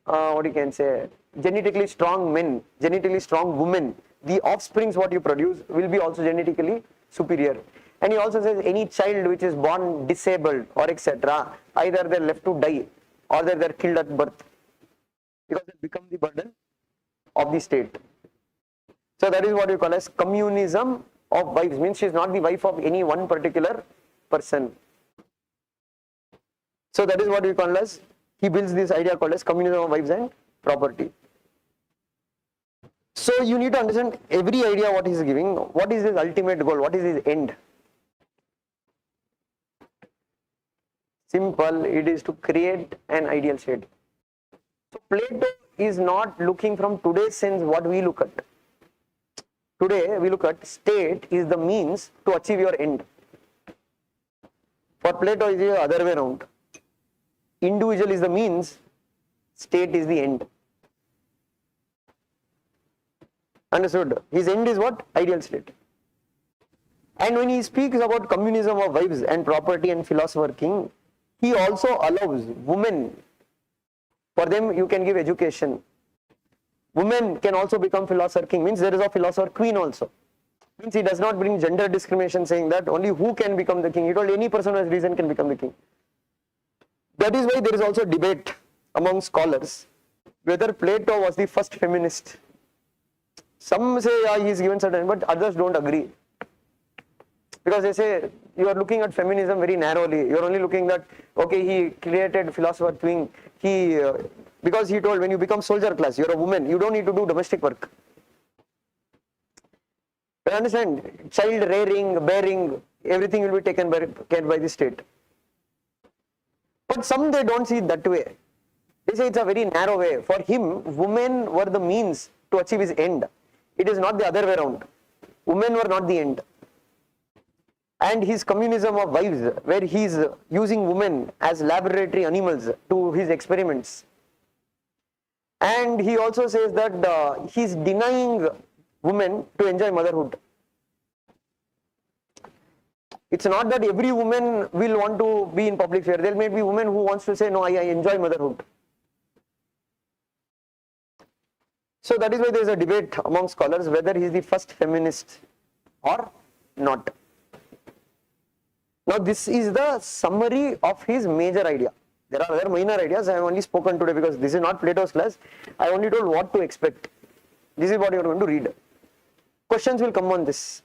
what you can say, genetically strong men, genetically strong women, the offsprings what you produce will be also genetically superior. And he also says any child which is born disabled or etc., either they're left to die or they're killed at birth, because they become the burden of the state. So that is what you call as communism of wives, means she is not the wife of any one particular person. So that is what we call as, he builds this idea called as communism of wives and property. So you need to understand every idea what he is giving, what is his ultimate goal, what is his end. Simple, it is to create an ideal state. So Plato is not looking from today's sense what we look at. Today we look at state is the means to achieve your end. For Plato it is the other way around. Individual is the means, state is the end. Understood? His end is what? Ideal state. And when he speaks about communism of wives and property and philosopher king, he also allows women, for them you can give education. Women can also become philosopher king, means there is a philosopher queen also. Means he does not bring gender discrimination saying that only who can become the king. He told any person who has reason can become the king. That is why there is also debate among scholars whether Plato was the first feminist. Some say yeah, he is given certain, but others don't agree. Because they say you are looking at feminism very narrowly. You are only looking at, okay, he created philosopher king. Because he told when you become soldier class, you are a woman, you don't need to do domestic work. You understand? Child rearing, bearing, everything will be taken care by the state. But some they don't see it that way. They say it's a very narrow way. For him, women were the means to achieve his end. It is not the other way around. Women were not the end. And his communism of wives, where he is using women as laboratory animals to his experiments. And he also says that he is denying women to enjoy motherhood. It's not that every woman will want to be in public sphere. There may be women who wants to say, no, I enjoy motherhood. So that is why there is a debate among scholars whether he is the first feminist or not. Now this is the summary of his major idea. There are other minor ideas I have only spoken today because this is not Plato's class. I only told what to expect. This is what you are going to read. Questions will come on this.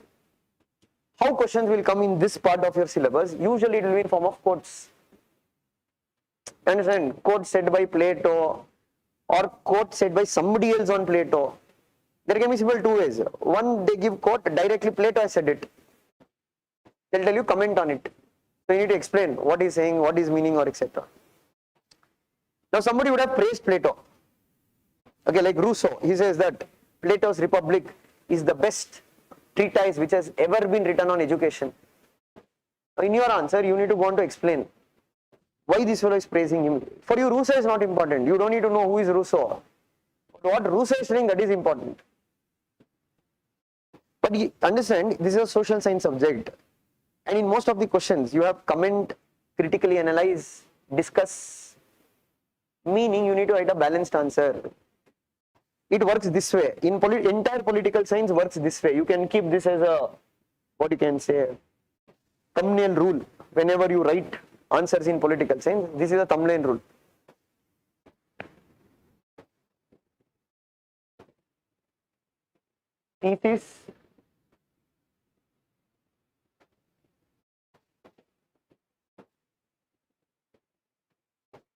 How questions will come in this part of your syllabus? Usually it will be in form of quotes. Understand? Quote said by Plato or quote said by somebody else on Plato. There can be simple two ways. One, they give quote directly Plato has said it. They'll tell you comment on it. So you need to explain what he's saying, what is meaning or etc. Now somebody would have praised Plato. Okay, like Rousseau, he says that Plato's Republic is the best treatise which has ever been written on education. In your answer, you need to go on to explain why this fellow is praising him. For you, Rousseau is not important. You don't need to know who is Rousseau. But what Rousseau is saying, that is important. But you understand, this is a social science subject. And in most of the questions, you have comment, critically analyze, discuss. Meaning, you need to write a balanced answer. It works this way. Entire political science works this way. You can keep this as a, what you can say, thumbnail rule. Whenever you write answers in political science, this is a thumbnail rule. Thesis,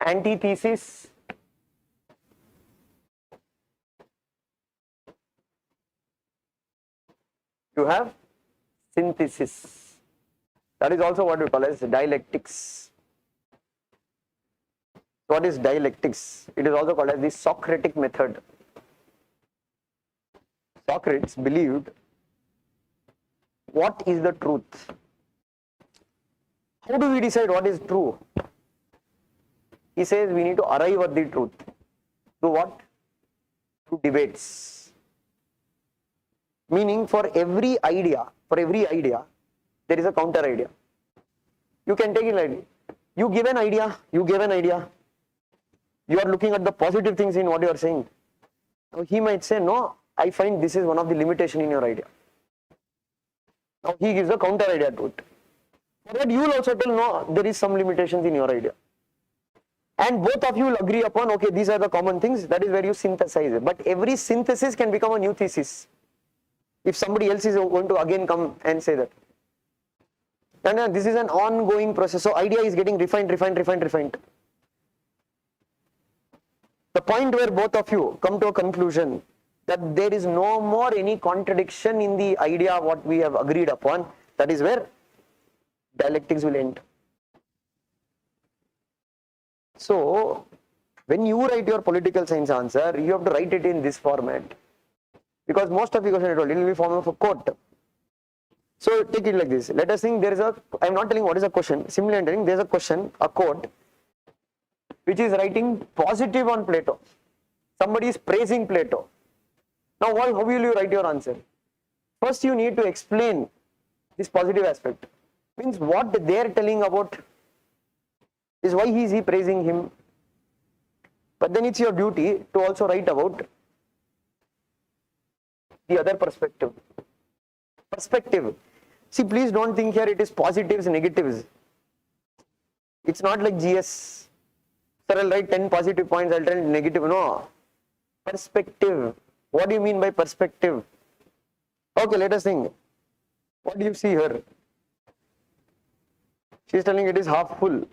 antithesis, you have synthesis. That is also what we call as dialectics. What is dialectics? It is also called as the Socratic method. Socrates believed, what is the truth? How do we decide what is true? He says we need to arrive at the truth. Through what? Through debates. Meaning for every idea, there is a counter idea. You can take it like, you give an idea, you are looking at the positive things in what you are saying. Now he might say, no, I find this is one of the limitation in your idea. Now he gives a counter idea to it. For that you will also tell, no, there is some limitations in your idea. And both of you will agree upon, okay, these are the common things, that is where you synthesize it. But every synthesis can become a new thesis. If somebody else is going to again come and say that. And this is an ongoing process. So idea is getting refined. The point where both of you come to a conclusion that there is no more any contradiction in the idea what we have agreed upon, that is where dialectics will end. So, when you write your political science answer, you have to write it in this format. Because most of the questions it will be in form of a quote. So, take it like this. Let us think there is a, I am not telling what is a question, simply I am telling there is a question, a quote, which is writing positive on Plato. Somebody is praising Plato. Now, how will you write your answer? First, you need to explain this positive aspect. Means what they are telling about is why is he praising him. But then it's your duty to also write about the other perspective. Perspective. See, please don't think here it is positives, negatives. It's not like GS. Sir, I'll write 10 positive points, I'll write negative. No. Perspective. What do you mean by perspective? Okay, let us think. What do you see here? She is telling it is half full.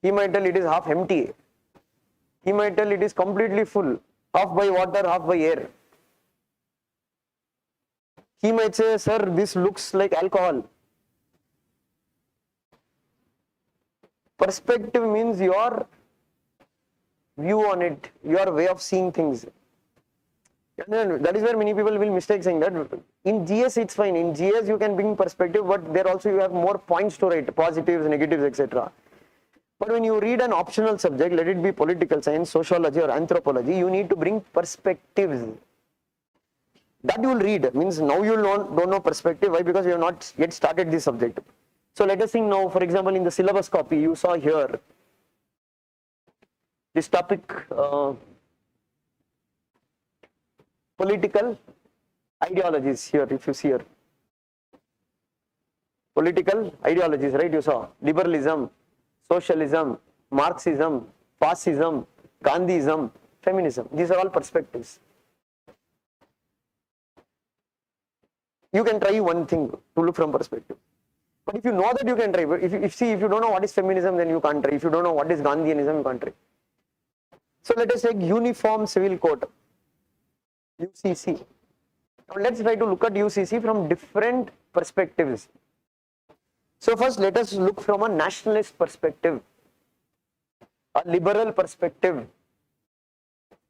He might tell it is half empty. He might tell it is completely full. Half by water, half by air. He might say, sir, this looks like alcohol. Perspective means your view on it, your way of seeing things. That is where many people will mistake saying that. In GS it's fine. In GS you can bring perspective, but there also you have more points to write, positives, negatives, etc. But when you read an optional subject, let it be political science, sociology or anthropology, you need to bring perspectives. That you will read. Means now you don't know perspective. Why? Because you have not yet started this subject. So let us think now, for example, in the syllabus copy, you saw here this topic, political ideologies here, if you see here. Political ideologies, right? You saw liberalism, socialism, Marxism, fascism, Gandhism, feminism. These are all perspectives. You can try one thing to look from perspective. But if you know that, you can try. But if you don't know what is feminism, then you can't try. If you don't know what is Gandhianism, you can't try. So let us take Uniform Civil Code, UCC. Now let's try to look at UCC from different perspectives. So first let us look from a nationalist perspective, a liberal perspective.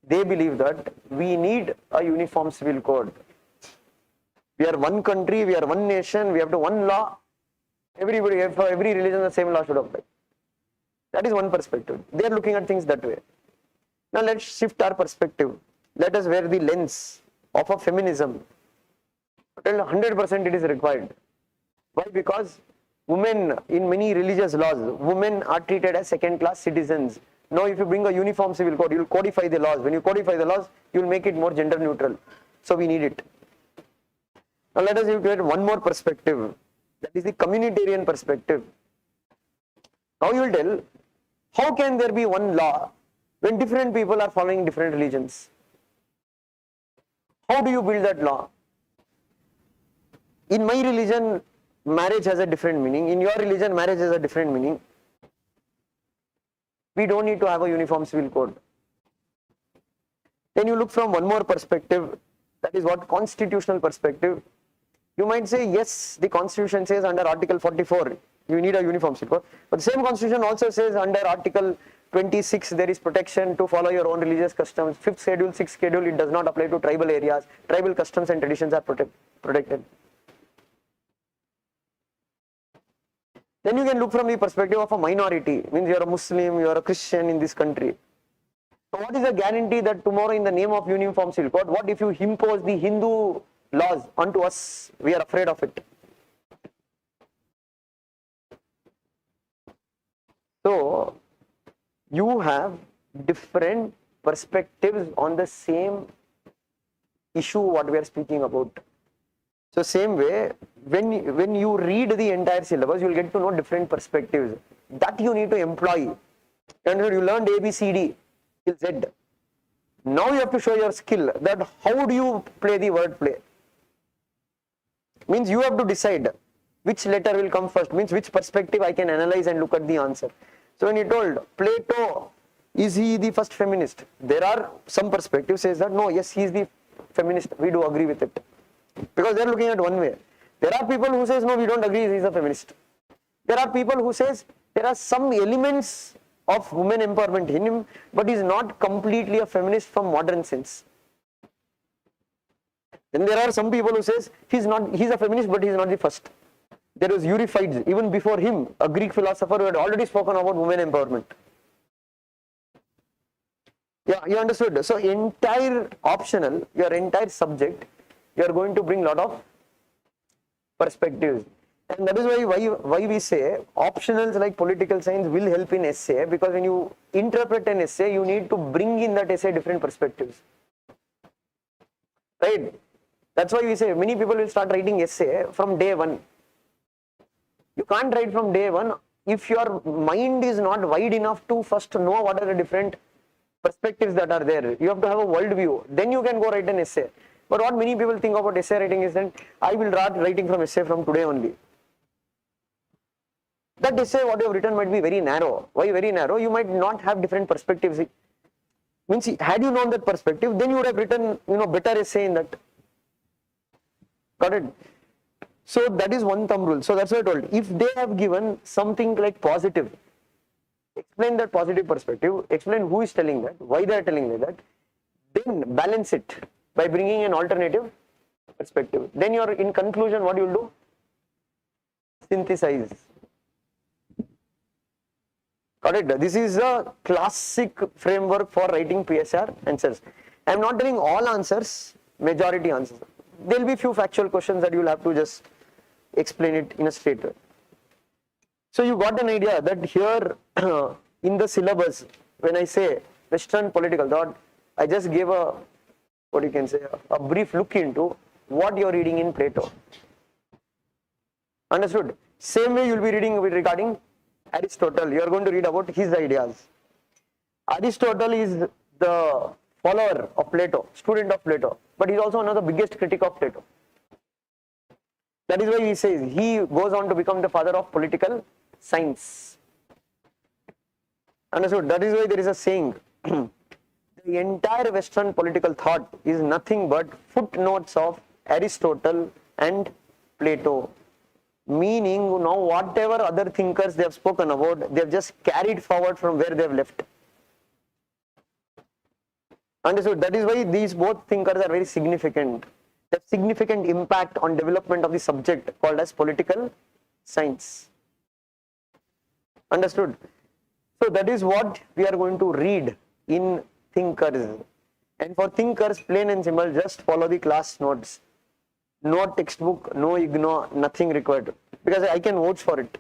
They believe that we need a uniform civil code. We are one country, we are one nation, we have to one law. Everybody, for every religion, the same law should apply. That is one perspective. They are looking at things that way. Now let's shift our perspective. Let us wear the lens of a feminism. 100% it is required. Why? Because women, in many religious laws, women are treated as second-class citizens. Now if you bring a uniform civil code, you will codify the laws. When you codify the laws, you will make it more gender neutral. So we need it. Now let us look at one more perspective. That is the communitarian perspective. Now you will tell, how can there be one law when different people are following different religions? How do you build that law? In my religion, marriage has a different meaning. In your religion, marriage has a different meaning. We don't need to have a uniform civil code. Then you look from one more perspective, that is what constitutional perspective. You might say, yes, the constitution says under Article 44, you need a uniform civil code. But the same constitution also says under Article 26, there is protection to follow your own religious customs. 5th schedule, 6th schedule, it does not apply to tribal areas. Tribal customs and traditions are protected. Then you can look from the perspective of a minority. Means you are a Muslim, you are a Christian in this country. So what is the guarantee that tomorrow in the name of uniform civil code, what if you impose the Hindu laws onto us? We are afraid of it. So you have different perspectives on the same issue what we are speaking about. So same way, when you read the entire syllabus, you will get to know different perspectives. That you need to employ. And you learned A, B, C, D till Z. Now you have to show your skill that how do you play the word play. Means you have to decide which letter will come first. Means which perspective I can analyze and look at the answer. So when you told Plato, is he the first feminist? There are some perspective says that no, yes, he is the feminist. We do agree with it. Because they are looking at one way. There are people who says no, we don't agree, he is a feminist. There are people who says there are some elements of women empowerment in him, but he is not completely a feminist from modern sense. Then there are some people who says he is a feminist, but he is not the first. There was Euripides, even before him, a Greek philosopher who had already spoken about women empowerment. Yeah, you understood. So entire optional, your entire subject, you are going to bring a lot of perspectives. And that is why we say optionals like political science will help in essay, because when you interpret an essay, you need to bring in that essay different perspectives. Right? That's why we say many people will start writing essay from day one. You can't write from day one if your mind is not wide enough to first know what are the different perspectives that are there. You have to have a world view. Then you can go write an essay. But what many people think about essay writing is that I will start writing from essay from today only. That essay what you have written might be very narrow. Why very narrow? You might not have different perspectives. Means had you known that perspective, then you would have written better essay in that. Got it? So that is one thumb rule. So that's what I told. If they have given something like positive, explain that positive perspective, explain who is telling that, why they are telling that, then balance it by bringing an alternative perspective. Then you are in conclusion, what you will do? Synthesize. Got it? This is a classic framework for writing PSIR answers. I am not telling all answers, majority answers. There will be few factual questions that you will have to just explain it in a straight way. So you got an idea that here in the syllabus, when I say Western political thought, I just gave a brief look into what you are reading in Plato. Understood? Same way you will be reading regarding Aristotle. You are going to read about his ideas. Aristotle is the follower of Plato, student of Plato, but he is also one of the biggest critic of Plato. That is why he says he goes on to become the father of political science. Understood? That is why there is a saying, the entire Western political thought is nothing but footnotes of Aristotle and Plato. Meaning, now whatever other thinkers they have spoken about, they have just carried forward from where they have left. Understood? That is why these both thinkers are very significant. They have significant impact on development of the subject called as political science. Understood? So that is what we are going to read in thinkers. And for thinkers, plain and simple, just follow the class notes. No textbook, no IGNO, nothing required. Because I can vouch for it.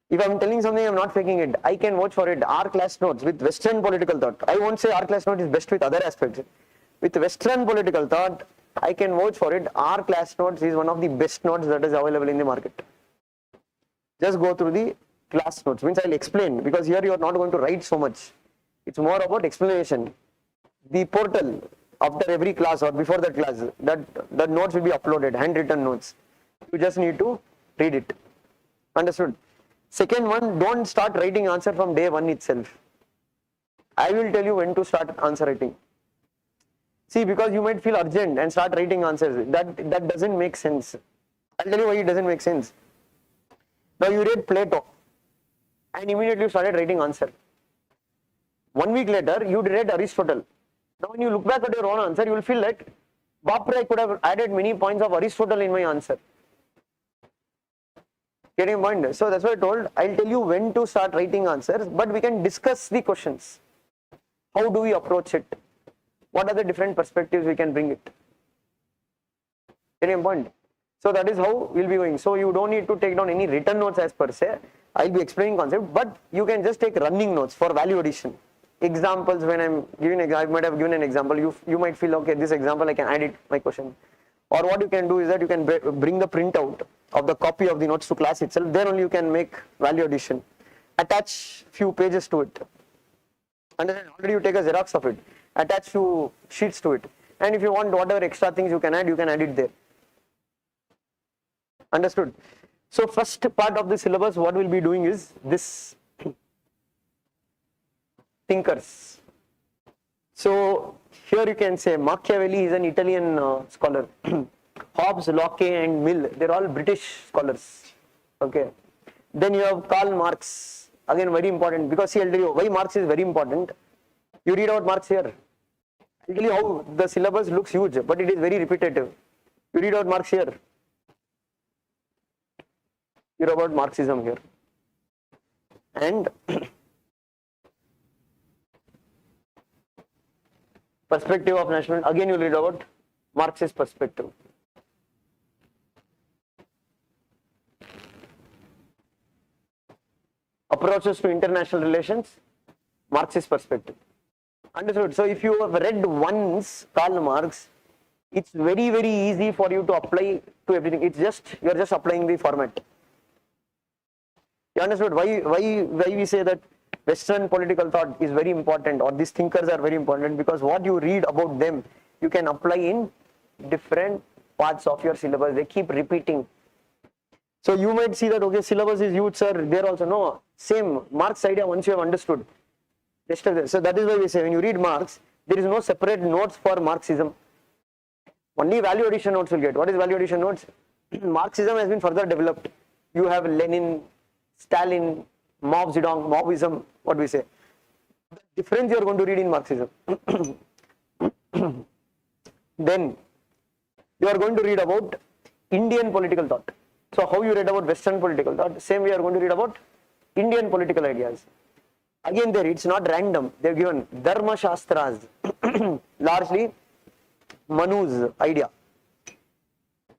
If I am telling something, I am not faking it. I can vouch for it. Our class notes with Western political thought. I won't say our class note is best with other aspects. With Western political thought, I can vouch for it. Our class notes is one of the best notes that is available in the market. Just go through the class notes. Means I will explain, because here you are not going to write so much. It's more about explanation. The portal after every class or before that class, that notes will be uploaded, handwritten notes. You just need to read it. Understood? Second one, don't start writing answer from day one itself. I will tell you when to start answer writing. See, because you might feel urgent and start writing answers. That doesn't make sense. I'll tell you why it doesn't make sense. Now you read Plato and immediately you started writing answer. 1 week later, you read Aristotle. Now when you look back at your own answer, you will feel like, Bapra, I could have added many points of Aristotle in my answer. Getting your point? So that's why I told, I'll tell you when to start writing answers, but we can discuss the questions. How do we approach it? What are the different perspectives we can bring it? Getting your point? So that is how we'll be going. So you don't need to take down any written notes as per se. I'll be explaining concept, but you can just take running notes for value addition. Examples, when I'm giving, I might have given an example, you might feel, okay, this example I can add it my question. Or what you can do is that you can bring the printout of the copy of the notes to class itself, then only you can make value addition. Attach few pages to it. And then already you take a Xerox of it. Attach few sheets to it. And if you want whatever extra things you can add it there. Understood? So first part of the syllabus, what we'll be doing is this. Thinkers. So here you can say Machiavelli is an Italian scholar. Hobbes, Locke and Mill, they're all British scholars. Okay. Then you have Karl Marx, again very important, because see, I'll tell you why Marx is very important. You read out Marx here. I'll tell you how the syllabus looks huge, but it is very repetitive. You read out Marx here. You read about Marxism here. And perspective of national, again you will read about Marxist perspective. Approaches to international relations, Marxist perspective. Understood? So if you have read once Karl Marx, it's very, very easy for you to apply to everything. It's just, you're just applying the format. You understood why we say that Western political thought is very important, or these thinkers are very important, because what you read about them, you can apply in different parts of your syllabus. They keep repeating. So you might see that, okay, syllabus is huge, sir, there also. No, same Marx idea once you have understood. So that is why we say when you read Marx, there is no separate notes for Marxism. Only value addition notes will get. What is value addition notes? Marxism has been further developed. You have Lenin, Stalin, Mao Zedong, Maoism, what we say. The difference you are going to read in Marxism. Then you are going to read about Indian political thought. So how you read about Western political thought, same we are going to read about Indian political ideas. Again there, it's not random. They have given Dharma Shastras, largely Manu's idea.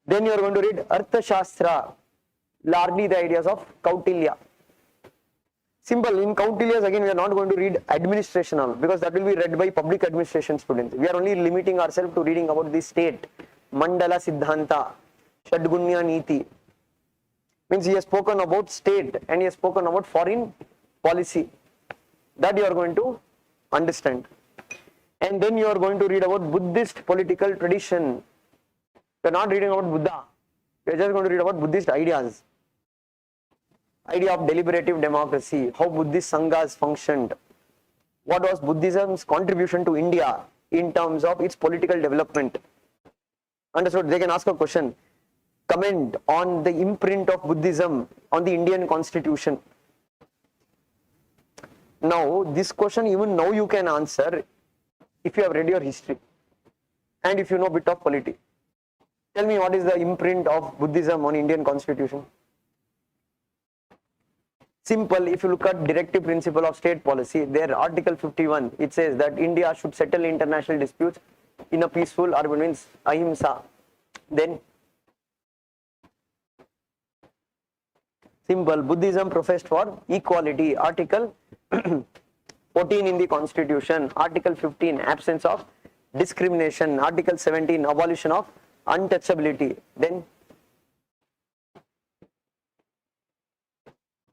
Then you are going to read Artha Shastra, largely the ideas of Kautilya. Simple. In Kautilya's, again, we are not going to read administrational, because that will be read by public administration students. We are only limiting ourselves to reading about the state, Mandala Siddhanta, Shadgunya Niti. Means he has spoken about state and he has spoken about foreign policy. That you are going to understand. And then you are going to read about Buddhist political tradition. You are not reading about Buddha. You are just going to read about Buddhist ideas. Idea of deliberative democracy, how Buddhist Sanghas functioned, what was Buddhism's contribution to India in terms of its political development. Understood? They can ask a question. Comment on the imprint of Buddhism on the Indian constitution. Now, this question even now you can answer if you have read your history and if you know a bit of polity. Tell me, what is the imprint of Buddhism on Indian constitution? Simple. If you look at directive principle of state policy, there Article 51, it says that India should settle international disputes in a peaceful or means ahimsa. Then simple. Buddhism professed for equality. Article 14 in the constitution. Article 15, absence of discrimination. Article 17, abolition of untouchability. Then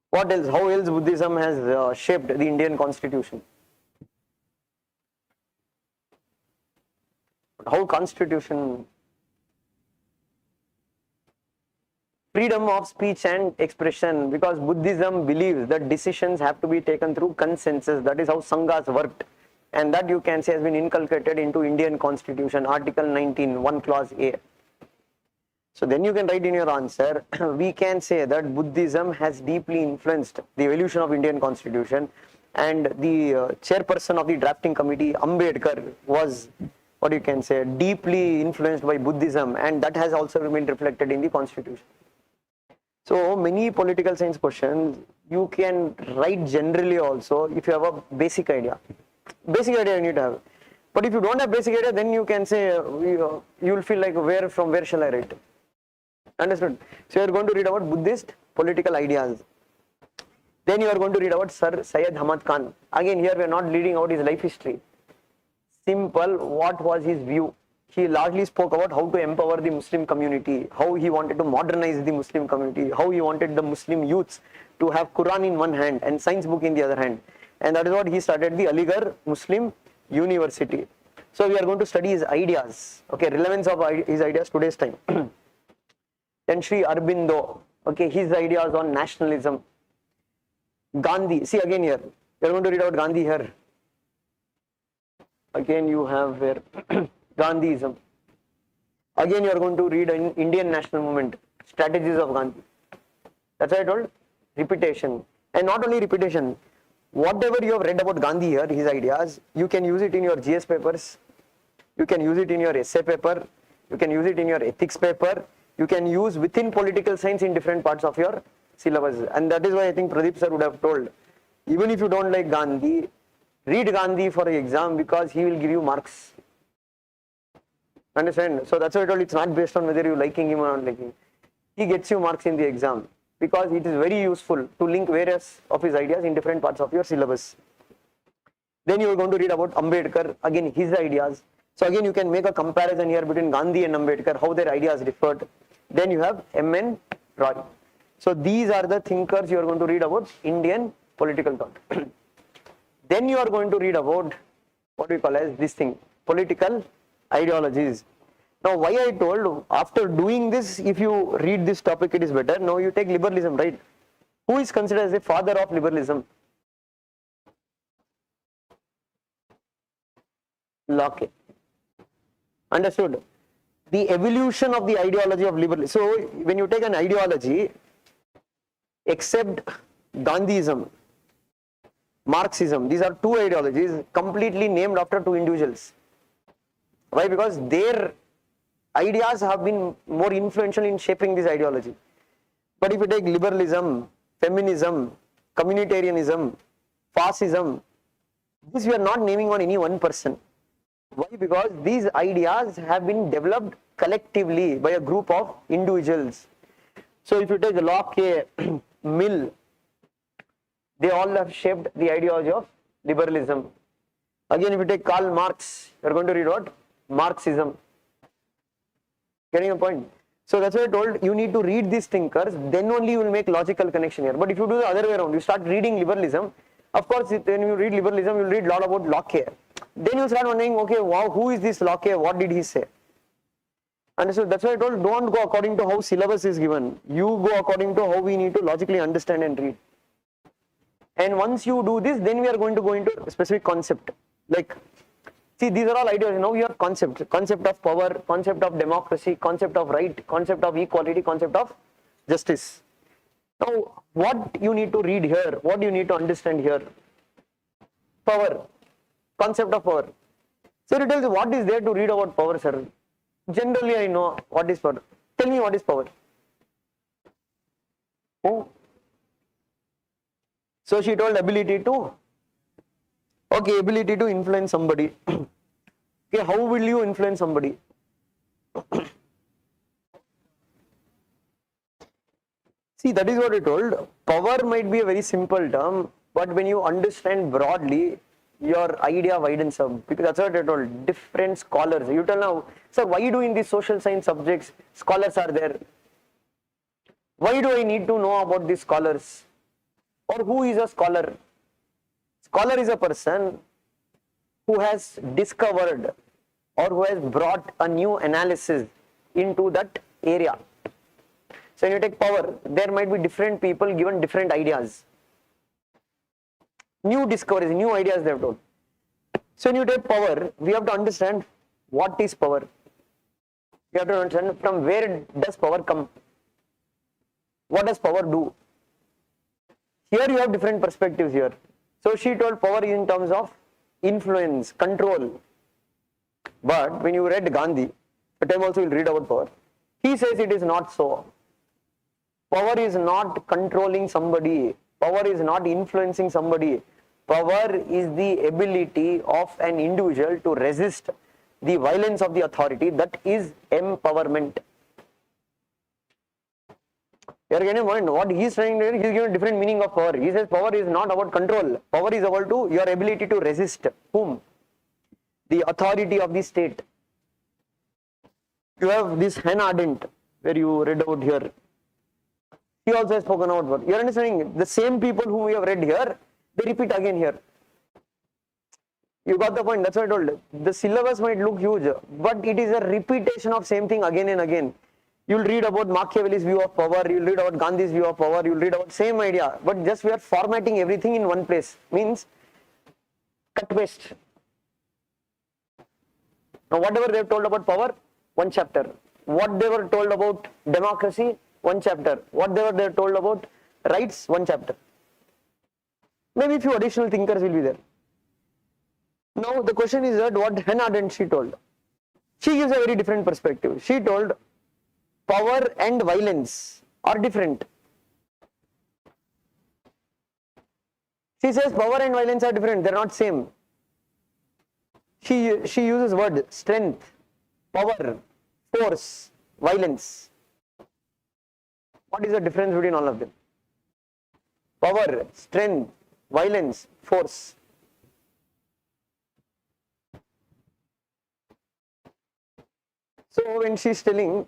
what else? How else Buddhism has shaped the Indian constitution? How constitution? Freedom of speech and expression, because Buddhism believes that decisions have to be taken through consensus. That is how Sanghas worked, and that you can say has been inculcated into Indian constitution. Article 19, 1 clause A. So then you can write in your answer, we can say that Buddhism has deeply influenced the evolution of Indian constitution, and the chairperson of the drafting committee, Ambedkar, was, what you can say, deeply influenced by Buddhism, and that has also been reflected in the constitution. So many political science questions you can write generally also if you have a basic idea. Basic idea you need to have. But if you don't have basic idea, then you can say, you will feel like, from where shall I write? Understood? So you are going to read about Buddhist political ideas. Then you are going to read about Sir Syed Ahmad Khan. Again, here we are not reading out his life history. Simple, what was his view? He largely spoke about how to empower the Muslim community, how he wanted to modernize the Muslim community, how he wanted the Muslim youths to have Quran in one hand and science book in the other hand. And that is what he started the Aligarh Muslim University. So we are going to study his ideas, okay, relevance of his ideas today's time. Then Sri Aurobindo, okay, his ideas on nationalism. Gandhi, see again here, we are going to read out Gandhi here. Again you have where Gandhiism. Again you are going to read an Indian national movement, strategies of Gandhi. That's what I told, repetition. And not only repetition, whatever you have read about Gandhi here, his ideas, you can use it in your GS papers, you can use it in your essay paper, you can use it in your ethics paper, you can use within political science in different parts of your syllabus. And that is why I think Pradeep sir would have told, even if you don't like Gandhi, read Gandhi for the exam, because he will give you marks. Understand? So that's why I told, it's not based on whether you liking him or not liking him. He gets you marks in the exam. because it is very useful to link various of his ideas in different parts of your syllabus. Then you are going to read about Ambedkar, again his ideas. So again you can make a comparison here between Gandhi and Ambedkar, how their ideas differed. Then you have M.N. Roy. So these are the thinkers you are going to read about Indian political thought. Then you are going to read about what we call as this thing, political ideologies. Now why I told, after doing this, if you read this topic it is better. Now you take liberalism, right? Who is considered as the father of liberalism? Locke. Understood? The evolution of the ideology of liberalism. So when you take an ideology, except Gandhism, Marxism, these are two ideologies completely named after two individuals. Why? Because their ideas have been more influential in shaping this ideology. But if you take liberalism, feminism, communitarianism, fascism, this we are not naming on any one person. Why? Because these ideas have been developed collectively by a group of individuals. So if you take Locke, Mill, they all have shaped the ideology of liberalism. Again, if you take Karl Marx, you are going to read what? Marxism. Getting a point? So that's why I told you need to read these thinkers, then only you will make logical connection here. But if you do the other way around, you start reading liberalism, of course when you read liberalism, you will read a lot about Locke. Then you start wondering, okay, wow, who is this Locke? What did he say? And so that's why I told, don't go according to how syllabus is given. You go according to how we need to logically understand and read. And once you do this, then we are going to go into a specific concept. Like, see, these are all ideas. Now you have concepts. Concept of power, concept of democracy, concept of right, concept of equality, concept of justice. Now, what you need to read here, what you need to understand here? Power. Concept of power. So it tells you what is there to read about power, sir. Generally, I know what is power. Tell me what is power. Oh. So she told ability to influence somebody. Okay, how will you influence somebody? See, that is what I told. Power might be a very simple term, but when you understand broadly, your idea widens up. Because that's what I told. Different scholars. You tell now, sir, why do in these social science subjects scholars are there? Why do I need to know about these scholars? Or who is a scholar? Scholar is a person who has discovered or who has brought a new analysis into that area. So when you take power, there might be different people given different ideas. New discoveries, new ideas they have told. So when you take power, we have to understand what is power. We have to understand from where does power come. What does power do? Here you have different perspectives here. So she told power in terms of influence, control. But when you read Gandhi, the time also you will read about power. He says it is not so. Power is not controlling somebody. Power is not influencing somebody. Power is the ability of an individual to resist the violence of the authority. That is empowerment. You are getting a point. What he is trying to do, he is giving a different meaning of power. He says power is not about control. Power is about your ability to resist. Whom? The authority of the state. You have this Hannah Arendt, where you read about here. He also has spoken about what? You are understanding? The same people whom we have read here, they repeat again here. You got the point. That's what I told. The syllabus might look huge, but it is a repetition of same thing again and again. You'll read about Machiavelli's view of power, you'll read about Gandhi's view of power, you'll read about same idea, but just we are formatting everything in one place. Means cut paste. Now whatever they have told about power, one chapter. What they were told about democracy, one chapter. Whatever they are told about rights, one chapter. Maybe a few additional thinkers will be there. Now the question is that what Hannah Arendt she told. She gives a very different perspective. She told power and violence are different. She says power and violence are different, they are not same. She uses word strength, power, force, violence. What is the difference between all of them? Power, strength, violence, force. So when she's telling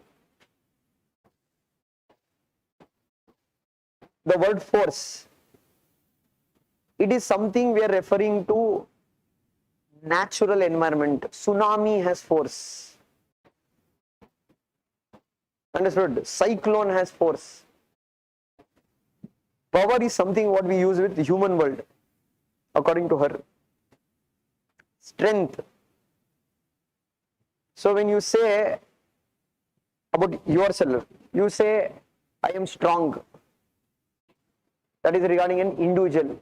the word force, it is something we are referring to natural environment. Tsunami has force. Understood? Cyclone has force. Power is something what we use with the human world, according to her. Strength. So when you say about yourself, you say, I am strong. That is regarding an individual.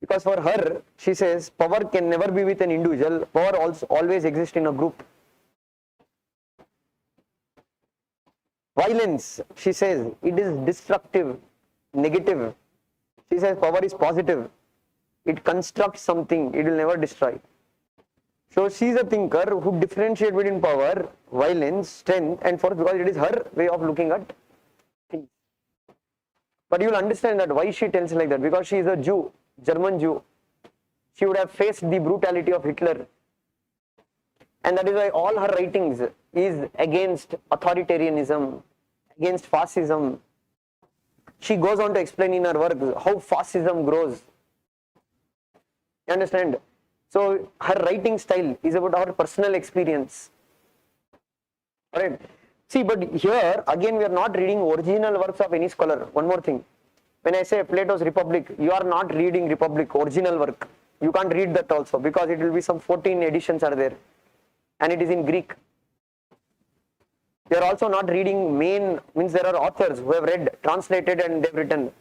Because for her, she says, power can never be with an individual. Power also always exists in a group. Violence, she says, it is destructive, negative. She says power is positive. It constructs something, it will never destroy. So she is a thinker who differentiates between power, violence, strength and force because it is her way of looking at things. But you will understand that why she tells like that, because she is a Jew, German Jew. She would have faced the brutality of Hitler. And that is why all her writings is against authoritarianism, against fascism. She goes on to explain in her work how fascism grows. You understand? So her writing style is about our personal experience. Alright. See, but here again we are not reading original works of any scholar. One more thing. When I say Plato's Republic, you are not reading Republic, original work. You can't read that also because it will be some 14 editions are there. And it is in Greek. You are also not reading means there are authors who have read, translated and they've written.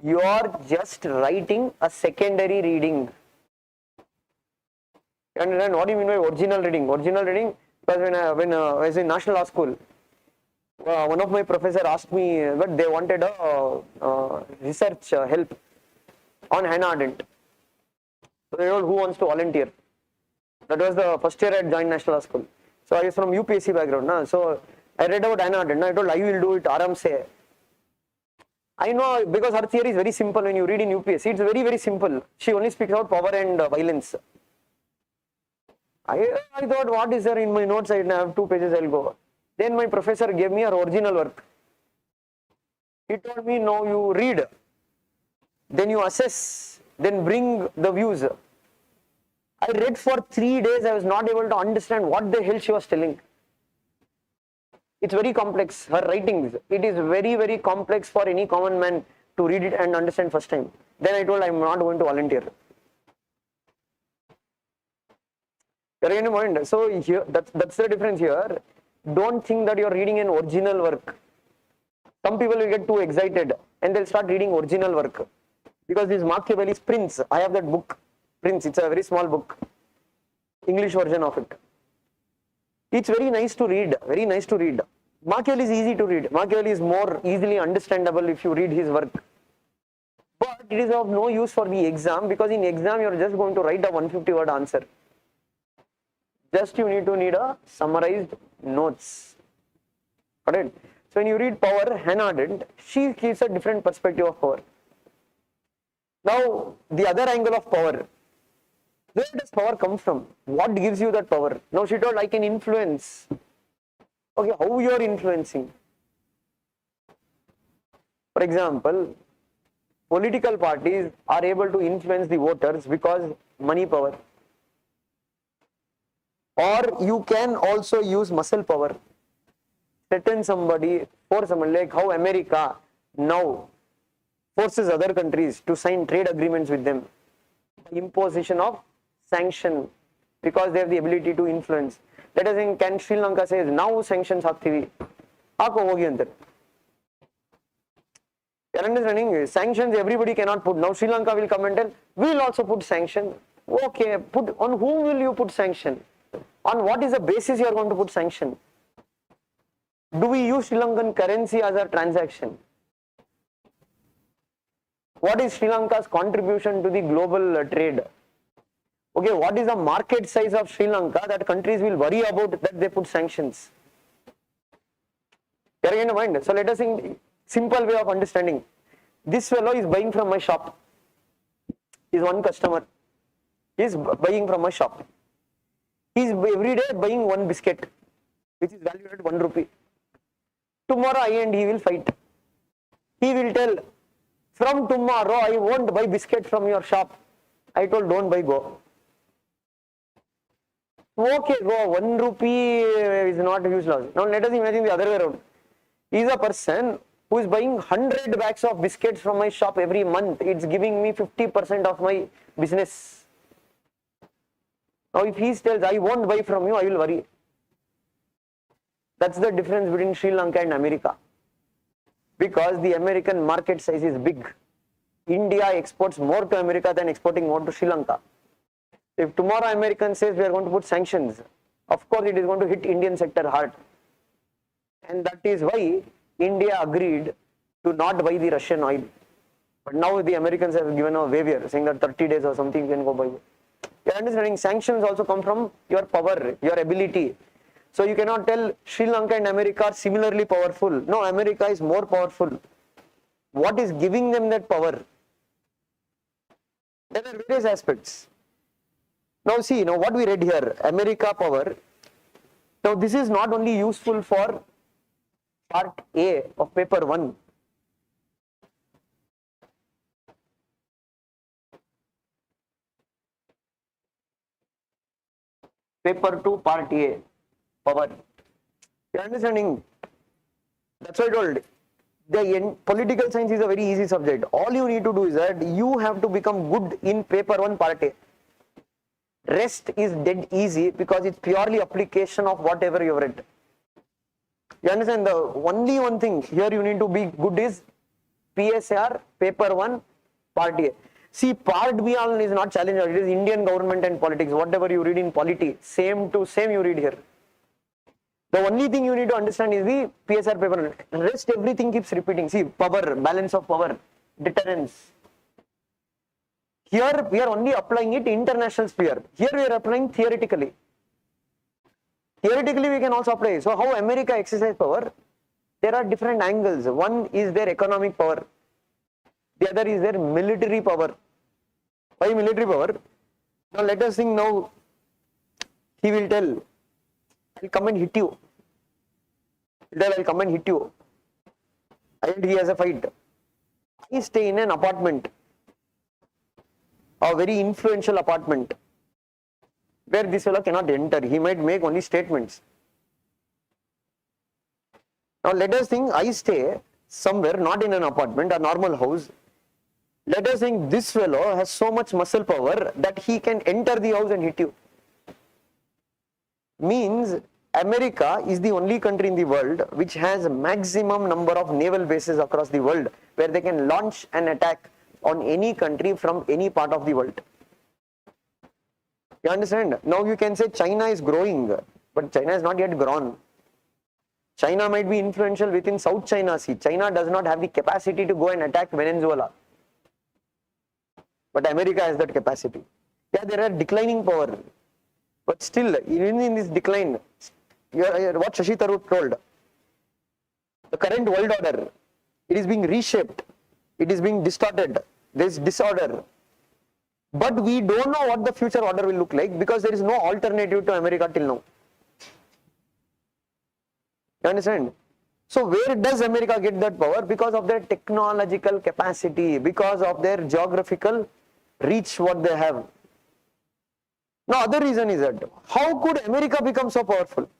You are just writing a secondary reading. You understand what do you mean by original reading? Original reading, because when I was in National Law School, one of my professors asked me, but they wanted a research help on Hannah Arendt. So they told, who wants to volunteer? That was the first year I had joined National Law School. So I was from UPSC background. Na? So I read about Hannah Arendt. I told, I will do it, aram se. I know because her theory is very simple when you read in UPSC. It's very, very simple. She only speaks about power and violence. I thought, what is there in my notes? I have 2 pages, I'll go. Then my professor gave me her original work. He told me, no, you read, then you assess, then bring the views. I read for 3 days, I was not able to understand what the hell she was telling. It's very complex, her writings. It is very, very complex for any common man to read it and understand first time. Then I told, I'm not going to volunteer. So here, that's the difference here. Don't think that you're reading an original work. Some people will get too excited and they'll start reading original work. Because this Machiavelli's Prince, I have that book, Prince, it's a very small book, English version of it. It's very nice to read, very nice to read. Machiavelli is easy to read. Machiavelli is more easily understandable if you read his work. But it is of no use for the exam because in exam you're just going to write a 150-word answer. Just you need a summarized notes. Alright. So when you read Power, Hannah Arendt, she gives a different perspective of power. Now the other angle of power. Where does power come from? What gives you that power? Now she told I can influence. Okay, how you are influencing? For example, political parties are able to influence the voters because money power. Or you can also use muscle power. Threaten somebody, force someone, like how America now forces other countries to sign trade agreements with them. Imposition of sanction because they have the ability to influence. Let us think, can Sri Lanka says now sanctions haktivi. Aako hogi ante. You are understanding? Sanctions everybody cannot put. Now Sri Lanka will come and tell, we will also put sanction. Okay, put on whom will you put sanction? On what is the basis you are going to put sanction? Do we use Sri Lankan currency as a transaction? What is Sri Lanka's contribution to the global trade? Okay, what is the market size of Sri Lanka that countries will worry about that they put sanctions? You are getting the mind? So let us think simple way of understanding. This fellow is buying from my shop. He is one customer. He is buying from my shop. He is every day buying one biscuit, which is valued at 1 rupee. Tomorrow I and he will fight. He will tell, from tomorrow I won't buy biscuit from your shop. I told, don't buy, go. Okay, go. 1 rupee is not a huge loss. Now let us imagine the other way around. He is a person who is buying 100 bags of biscuits from my shop every month. It's giving me 50% of my business. Now if he tells, I won't buy from you, I will worry. That's the difference between Sri Lanka and America. Because the American market size is big. India exports more to America than exporting more to Sri Lanka. If tomorrow American says we are going to put sanctions, of course it is going to hit Indian sector hard. And that is why India agreed to not buy the Russian oil. But now the Americans have given a waiver saying that 30 days or something you can go buy. You are understanding, sanctions also come from your power, your ability. So you cannot tell Sri Lanka and America are similarly powerful. No, America is more powerful. What is giving them that power? There are various aspects. Now see, what we read here, America power. Now this is not only useful for part A of paper 1. Paper 2, part A, power. You are understanding? That's why I told. Political science is a very easy subject. All you need to do is that you have to become good in paper 1, part A. Rest is dead easy because it's purely application of whatever you have read. You understand? The only one thing here you need to be good is PSIR, paper 1, part A. See, part B is not challenged. It is Indian government and politics. Whatever you read in polity, same to same you read here. The only thing you need to understand is the PSIR paper. Rest everything keeps repeating. See, power, balance of power, deterrence. Here we are only applying it international sphere. Here we are applying theoretically. Theoretically we can also apply. So how America exercises power? There are different angles. One is their economic power. The other is their military power. Why military power? Now let us think now. He will tell, I'll come and hit you. I'll come and hit you. And he has a fight. I stay in an apartment. A very influential apartment. Where this fellow cannot enter. He might make only statements. Now let us think I stay somewhere, not in an apartment, a normal house. Let us think this fellow has so much muscle power that he can enter the house and hit you. Means America is the only country in the world which has maximum number of naval bases across the world where they can launch an attack on any country from any part of the world. You understand? Now you can say China is growing, but China is not yet grown. China might be influential within South China Sea. China does not have the capacity to go and attack Venezuela. But America has that capacity. Yeah, there are declining power. But still, even in this decline, what Shashi Tharoor told, the current world order, it is being reshaped. It is being distorted. There is disorder. But we don't know what the future order will look like because there is no alternative to America till now. You understand? So where does America get that power? Because of their technological capacity, because of their geographical reach what they have. Now other reason is that, how could America become so powerful?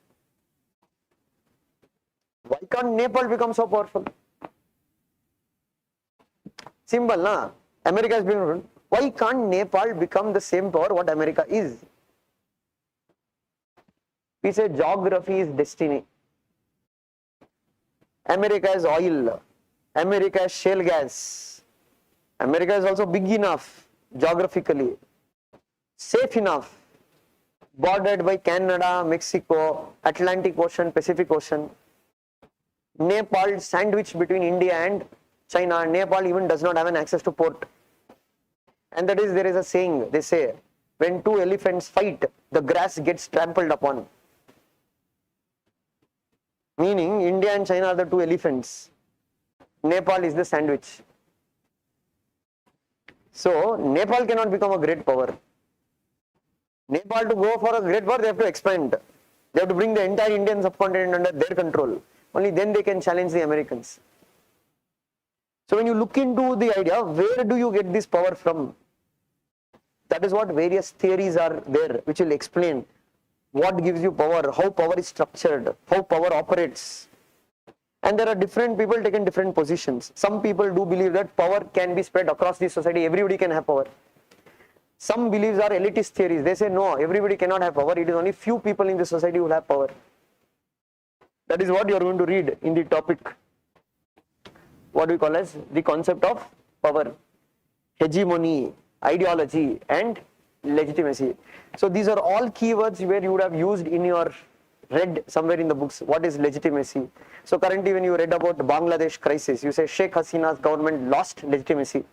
Why can't Nepal become so powerful? Simple, na? America has been. Why can't Nepal become the same power what America is? We say geography is destiny. America has oil. America has shale gas. America is also big enough geographically, safe enough, bordered by Canada, Mexico, Atlantic Ocean, Pacific Ocean. Nepal sandwiched between India and China. Nepal even does not have an access to port. And that is, there is a saying, they say, when two elephants fight, the grass gets trampled upon. Meaning India and China are the two elephants. Nepal is the sandwich. So Nepal cannot become a great power. Nepal to go for a great power, they have to expand. They have to bring the entire Indian subcontinent under their control. Only then they can challenge the Americans. So when you look into the idea, where do you get this power from? That is what various theories are there, which will explain what gives you power, how power is structured, how power operates. And there are different people taking different positions. Some people do believe that power can be spread across the society, everybody can have power. Some beliefs are elitist theories. They say no, everybody cannot have power, it is only few people in the society who will have power. That is what you are going to read in the topic, what we call as the concept of power, hegemony, ideology and legitimacy. So these are all keywords where you would have used in your read somewhere in the books. What is legitimacy? So currently when you read about Bangladesh crisis, you say Sheikh Hasina's government lost legitimacy.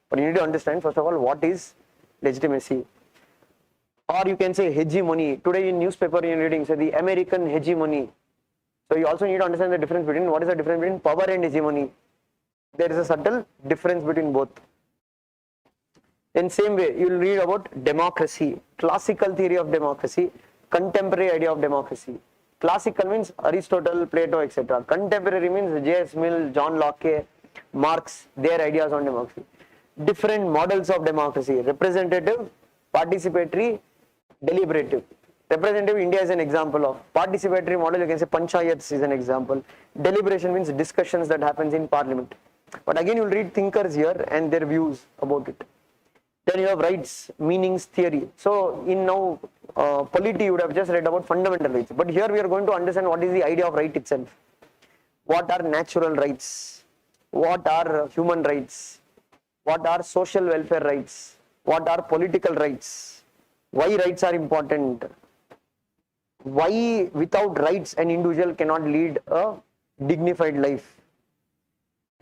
But you need to understand first of all what is legitimacy. Or you can say hegemony. Today in newspaper you're reading, say the American hegemony. So you also need to understand the difference between, what is the difference between power and hegemony. There is a subtle difference between both. In same way, you will read about democracy, classical theory of democracy, contemporary idea of democracy. Classical means Aristotle, Plato, etc. Contemporary means J.S. Mill, John Locke, Marx, their ideas on democracy. Different models of democracy, representative, participatory, deliberative. Representative, India is an example of. Participatory model, you can say Panchayats is an example. Deliberation means discussions that happens in parliament. But again, you will read thinkers here and their views about it. Then you have rights, meanings, theory. So in now polity, you would have just read about fundamental rights. But here we are going to understand what is the idea of right itself. What are natural rights? What are human rights? What are social welfare rights? What are political rights? Why rights are important? Why without rights an individual cannot lead a dignified life?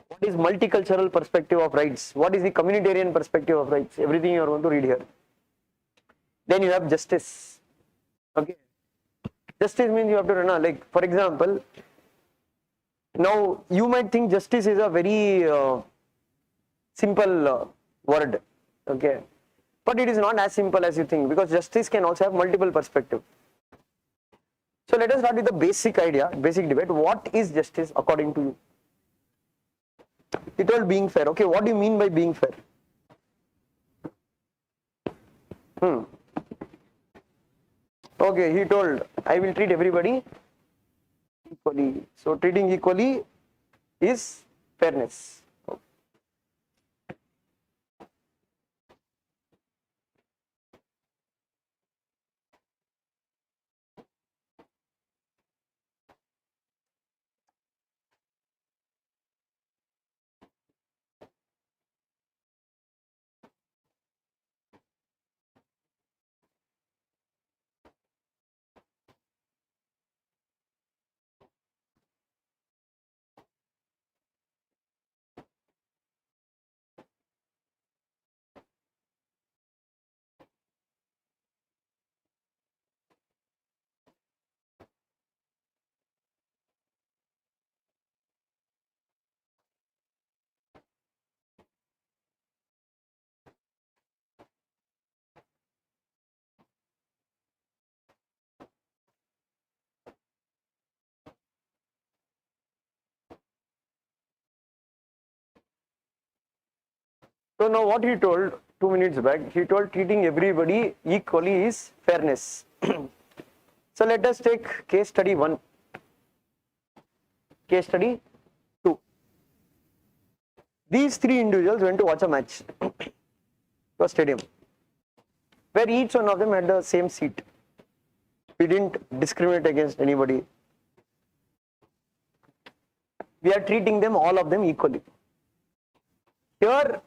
What is multicultural perspective of rights? What is the communitarian perspective of rights? Everything you are going to read here. Then you have justice. Okay. Justice means you have to run, like for example, now you might think justice is a very simple word. Okay. But it is not as simple as you think, because justice can also have multiple perspectives. So let us start with the basic idea, basic debate. What is justice according to you? He told being fair. Okay, what do you mean by being fair? Okay, he told, I will treat everybody equally. So treating equally is fairness. So now what he told 2 minutes back, he told treating everybody equally is fairness. So let us take case study 1. Case study 2. These 3 individuals went to watch a match to a stadium, where each one of them had the same seat. We didn't discriminate against anybody. We are treating them, all of them, equally. Here,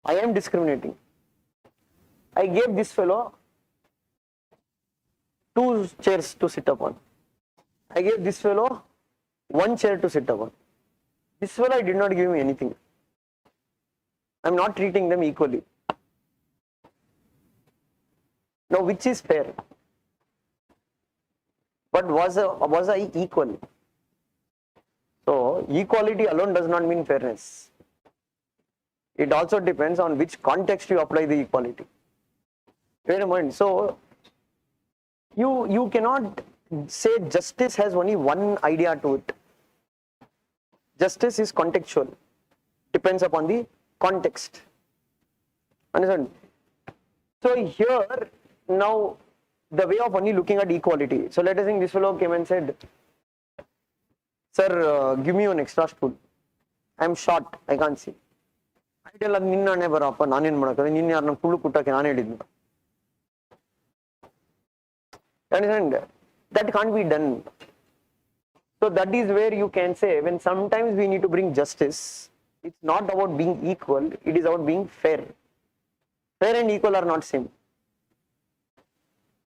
I am discriminating. I gave this fellow 2 chairs to sit upon. I gave this fellow 1 chair to sit upon. This fellow did not give me anything. I am not treating them equally. Now, which is fair? But was I equal? So equality alone does not mean fairness. It also depends on which context you apply the equality. Wait a moment. So you cannot say justice has only one idea to it. Justice is contextual. Depends upon the context. Understand? So here now the way of only looking at equality. So let us think this fellow came and said, "Sir, give me an extra stool. I am short. I can't see." I tell him, "Ninna barappa, nanen madakade, ninne yarna kullu kuttake nane hididnu." Understand? That can't be done. So that is where you can say, when sometimes we need to bring justice, it's not about being equal, it is about being fair. Fair and equal are not same.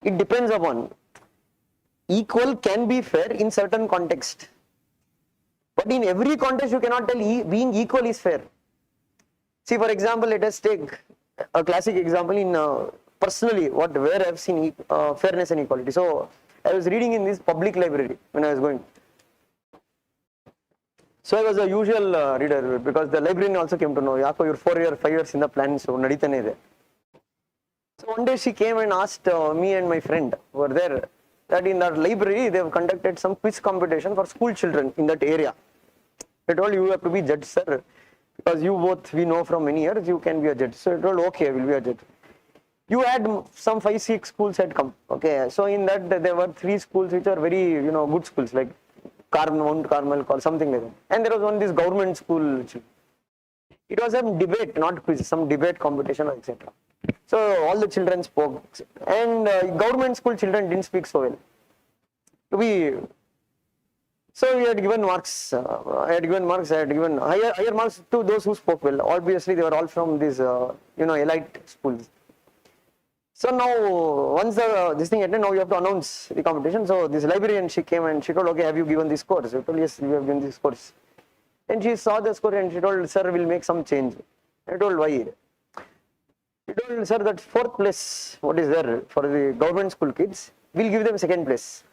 It depends upon. Equal can be fair in certain context. But in every context, you cannot tell being equal is fair. See, for example, let us take a classic example in personally where I have seen fairness and equality. So I was reading in this public library when I was going. So I was a usual reader because the librarian also came to know, Yako, you're 4 years, 5 years in the plan, so naditane ide. So one day she came and asked me and my friend who were there that in that library they have conducted some quiz competition for school children in that area. I told you have to be judge, sir, because you both we know from many years you can be a judge. So I told okay, I will be a judge. You had some 5-6 schools had come. Okay, so in that there were 3 schools which are very good schools like Mount Carmel or something like that. And there was one this government school. It was a debate, not quiz, some debate competition, etc. So all the children spoke, and government school children didn't speak so well. So we had given marks. I had given higher marks to those who spoke well. Obviously, they were all from these elite schools. So now, once this thing ended, now you have to announce the competition. So this librarian, she came and she told, okay, have you given this course? I told, yes, we have given this course. And she saw the score and she told, sir, we'll make some change. I told, why? She told, sir, that 4th place, what is there for the government school kids, we'll give them 2nd place.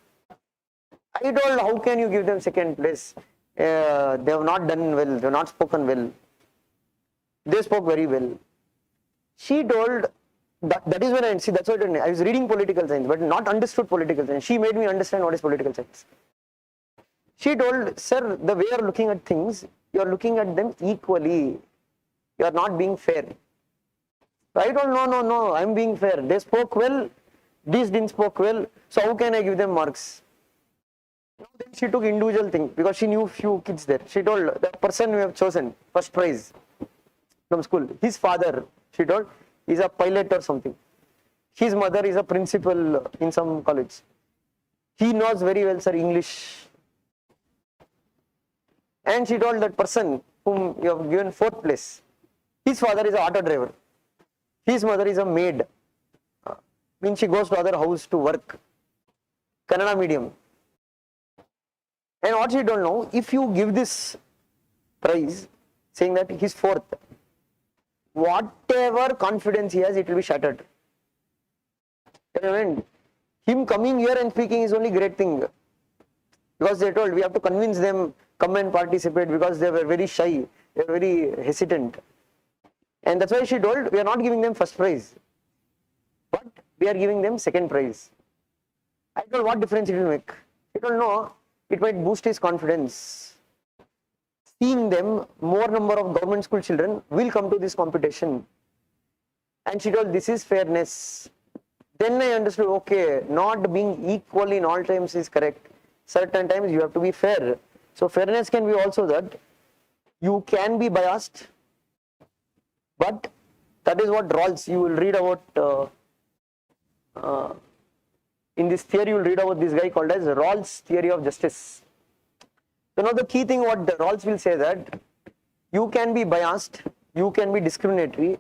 I told, how can you give them 2nd place? They have not done well, they have not spoken well. They spoke very well. She told, that is when I see, that's what I was reading political science, but not understood political science. She made me understand what is political science. She told, sir, the way you are looking at things, you are looking at them equally. You are not being fair. So I told, no, I am being fair. They spoke well, these didn't spoke well, so how can I give them marks? Then she took individual thing because she knew few kids there. She told, that person we have chosen, first prize from school, his father, she told, is a pilot or something. His mother is a principal in some college. He knows very well, sir, English. And she told that person whom you have given 4th place, his father is an auto driver. His mother is a maid. Means she goes to other house to work. Kannada medium. And what she don't know, if you give this prize, saying that he's 4th, whatever confidence he has, it will be shattered. And him coming here and speaking is only great thing. Because they told, we have to convince them, come and participate, because they were very shy, they were very hesitant. And that's why she told, we are not giving them 1st prize, but we are giving them 2nd prize. I told, what difference it will make? She told, no, it might boost his confidence. Seeing them, more number of government school children will come to this competition. And she told, this is fairness. Then I understood, okay, not being equal in all times is correct. Certain times you have to be fair. So fairness can be also that you can be biased, but that is what Rawls, you will read about, in this theory you will read about this guy called as Rawls' theory of justice. So now the key thing what Rawls will say that you can be biased, you can be discriminatory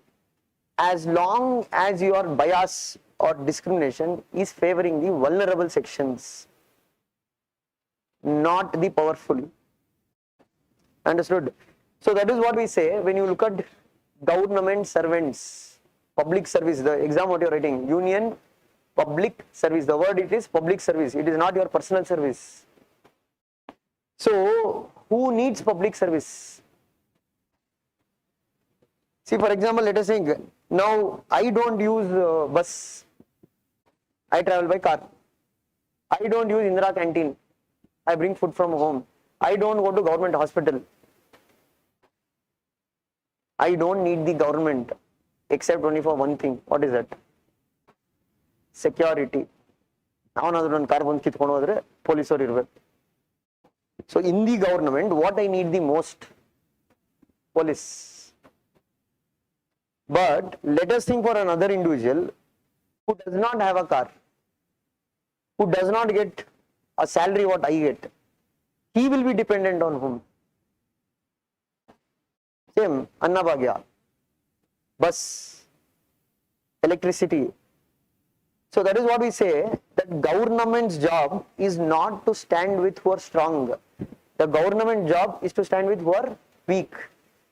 as long as your bias or discrimination is favoring the vulnerable sections, not the powerful. Understood? So that is what we say when you look at government servants, public service, the exam what you are writing, union Public service. The word it is public service. It is not your personal service. So, who needs public service? See, for example, let us say, now I don't use bus. I travel by car. I don't use Indira canteen. I bring food from home. I don't go to government hospital. I don't need the government except only for one thing. What is that? Security. Police or so in the government, what I need the most? Police. But let us think for another individual who does not have a car, who does not get a salary what I get. He will be dependent on whom? Same, Annabhagya, bus, electricity. So that is what we say, that government's job is not to stand with who are strong. The government job is to stand with who are weak.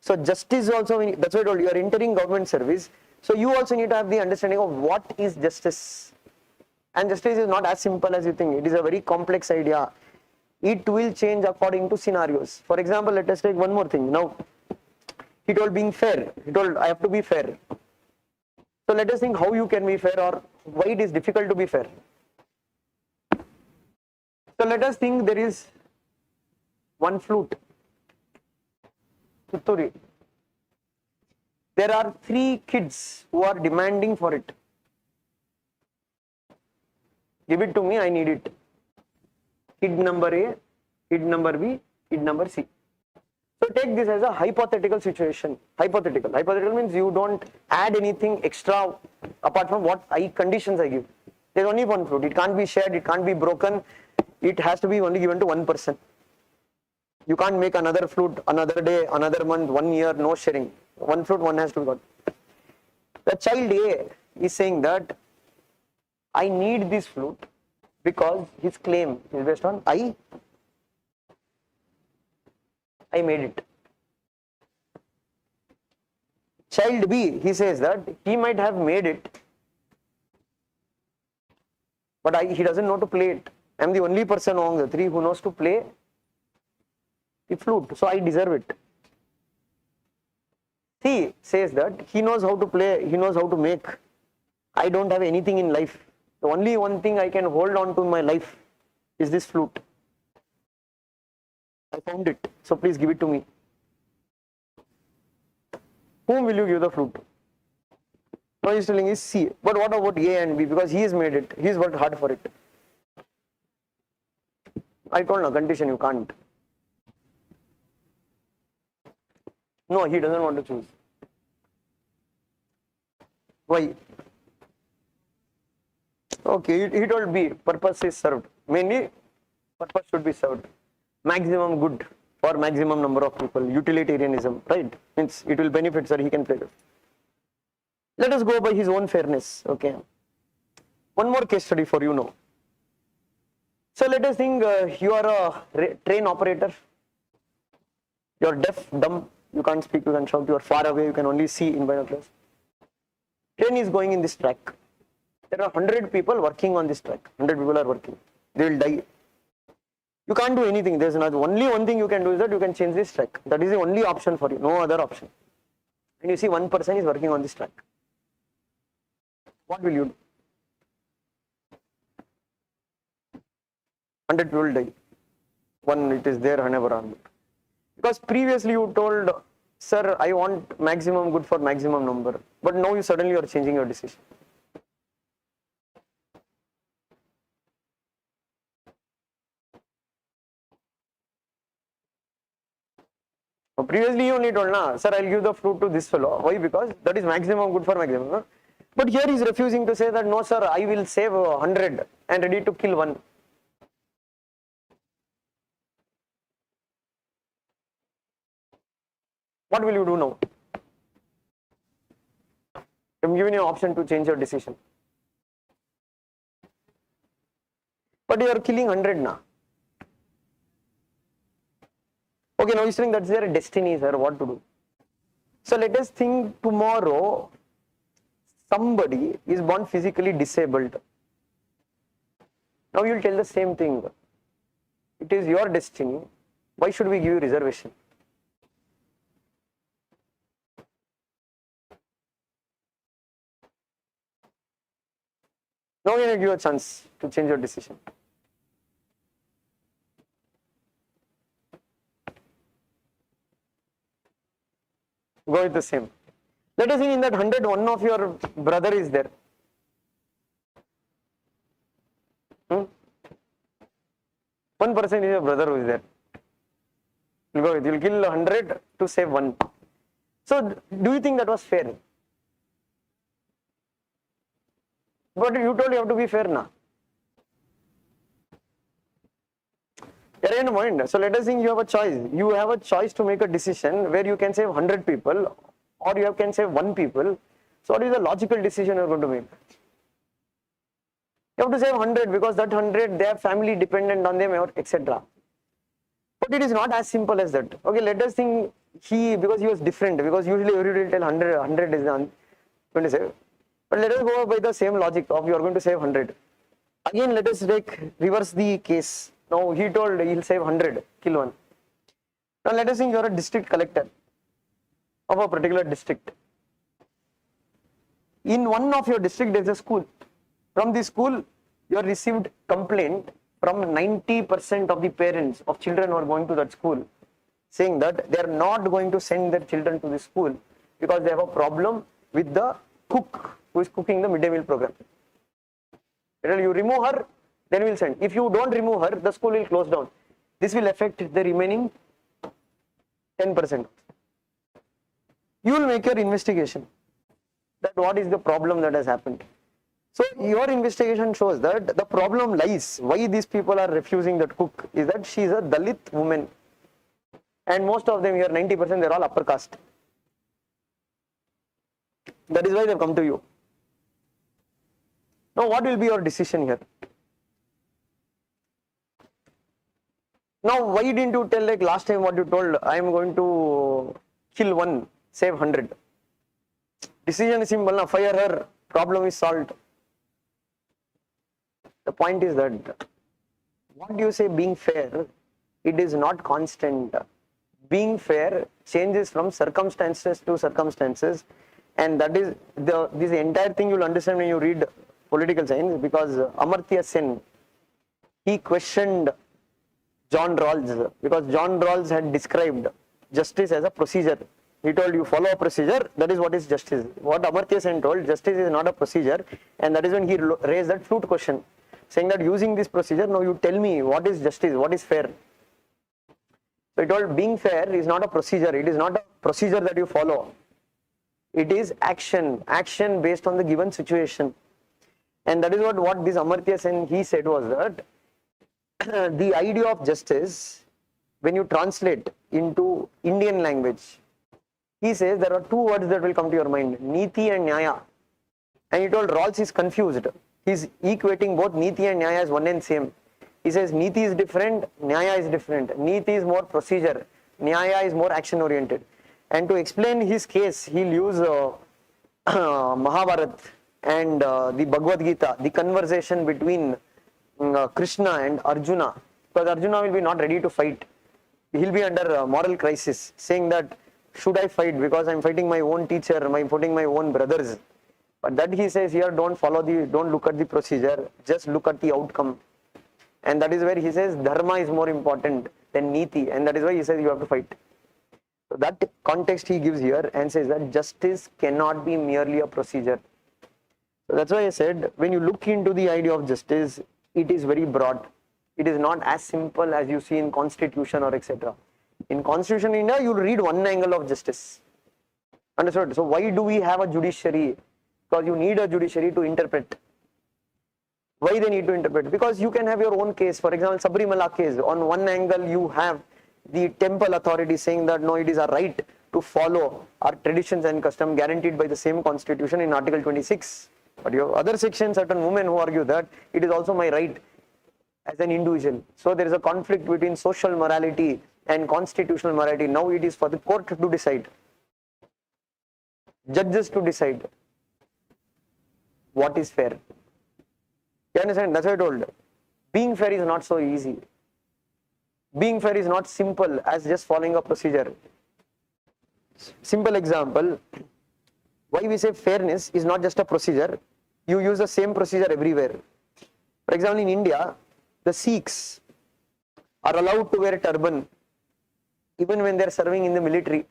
So justice also, that's why I told you, you are entering government service. So you also need to have the understanding of what is justice. And justice is not as simple as you think. It is a very complex idea. It will change according to scenarios. For example, let us take one more thing. Now, he told being fair. He told I have to be fair. So let us think how you can be fair or why it is difficult to be fair. So let us think there is one flute. Tutturi. There are 3 kids who are demanding for it. Give it to me, I need it. Kid number A, kid number B, kid number C. So take this as a hypothetical situation. Hypothetical. Hypothetical means you don't add anything extra apart from what conditions I give. There is only one flute. It can't be shared, it can't be broken. It has to be only given to one person. You can't make another flute another day, another month, 1 year, no sharing. One flute, one has to be got. The child A is saying that I need this flute because his claim is based on I made it. Child B, he says that he might have made it, but he doesn't know to play it. I am the only person among the 3 who knows to play the flute, so I deserve it. C says that he knows how to play, he knows how to make. I don't have anything in life. The only one thing I can hold on to in my life is this flute. I found it, so please give it to me. Whom will you give the flute? Now he is telling is C. But what about A and B? Because he has made it, he has worked hard for it. I told no condition, you can't. No, he doesn't want to choose. Why? Okay, he told B, purpose is served. Mainly, purpose should be served. Maximum good for maximum number of people. Utilitarianism, right? Means it will benefit, sir, he can play it. Let us go by his own fairness, okay? One more case study for you now. So let us think you are a train operator. You are deaf, dumb, you can't speak, you can shout, you are far away, you can only see in binoculars. Train is going in this track. There are 100 people working on this track. 100 people are working. They will die. You can't do anything. There's not only one thing you can do is that you can change this track. That is the only option for you. No other option. And you see one person is working on this track. What will you do? 100 people die. One, it is there, never. Because previously you told, sir, I want maximum good for maximum number. But now you suddenly are changing your decision. Previously you only told, sir, I'll give the flute to this fellow. Why? Because that is maximum good for maximum. No? But here he is refusing to say that, no, sir, I will save 100 and ready to kill one. What will you do now? I'm giving you an option to change your decision. But you are killing 100 now. Okay, now you're saying that's their destiny, sir, what to do? So let us think tomorrow somebody is born physically disabled. Now you will tell the same thing. It is your destiny. Why should we give you reservation? Now we will give you a chance to change your decision. Go with the same. Let us say in that 100, one of your brother is there. 1% is your brother who is there. You'll go with, you'll kill 100 to save 1. So, do you think that was fair? But you told you have to be fair now. You're in mind. So, let us think you have a choice. You have a choice to make a decision where you can save 100 people or you can save 1 people. So, what is the logical decision you're going to make? You have to save 100 because that 100, they have family dependent on them, etc. But it is not as simple as that. Okay, let us think because he was different, because usually everybody will tell 100 is going to save. But let us go by the same logic of you are going to save 100. Again, let us reverse the case. Now, he told he'll save 100, kill 1. Now, let us think you are a district collector of a particular district. In one of your district, there is a school. From the school, you have received complaint from 90% of the parents of children who are going to that school, saying that they are not going to send their children to the school because they have a problem with the cook who is cooking the midday meal program. You remove her, then we will send. If you don't remove her, the school will close down. This will affect the remaining 10%. You will make your investigation that what is the problem that has happened. So your investigation shows that the problem lies, why these people are refusing that cook, is that she is a Dalit woman. And most of them here, 90%, they are all upper caste. That is why they have come to you. Now what will be your decision here? Now why didn't you tell like last time what you told, I am going to kill 1, save 100. Decision is simple, now fire her, problem is solved. The point is that what you say being fair, it is not constant. Being fair changes from circumstances to circumstances, and that is this entire thing you will understand when you read political science, because Amartya Sen, he questioned John Rawls because John Rawls had described justice as a procedure. He told you follow a procedure, that is what is justice. What Amartya Sen told, justice is not a procedure, and that is when he raised that flute question, saying that using this procedure, now you tell me what is justice, what is fair. So he told being fair is not a procedure, it is not a procedure that you follow. It is action based on the given situation. And that is what this Amartya Sen, he said was that the idea of justice, when you translate into Indian language, he says there are 2 words that will come to your mind, Niti and Nyaya. And he told Rawls is confused. He is equating both Niti and Nyaya as one and same. He says Niti is different, Nyaya is different. Niti is more procedure, Nyaya is more action oriented. And to explain his case, he'll use Mahabharata and the Bhagavad Gita, the conversation between Krishna and Arjuna, because Arjuna will be not ready to fight. He'll be under a moral crisis, saying that should I fight because I'm fighting my own teacher, I'm fighting my own brothers. But that he says here, don't look at the procedure, just look at the outcome. And that is where he says dharma is more important than niti, and that is why he says you have to fight. So that context he gives here and says that justice cannot be merely a procedure. So that's why I said when you look into the idea of justice, it is very broad. It is not as simple as you see in constitution or etc. In constitution in India, you will read one angle of justice. Understood? So why do we have a judiciary? Because you need a judiciary to interpret. Why they need to interpret? Because you can have your own case. For example, Sabrimala case. On one angle, you have the temple authority saying that no, it is our right to follow our traditions and custom guaranteed by the same constitution in Article 26. But you have other sections, certain women who argue that it is also my right as an individual. So there is a conflict between social morality and constitutional morality. Now it is for the court to decide, judges to decide what is fair. You understand? That's what I told. being fair is not so easy. Being fair is not simple as just following a procedure. Simple example, why we say fairness is not just a procedure. You use the same procedure everywhere. For example, in India, the Sikhs are allowed to wear turban even when they are serving in the military.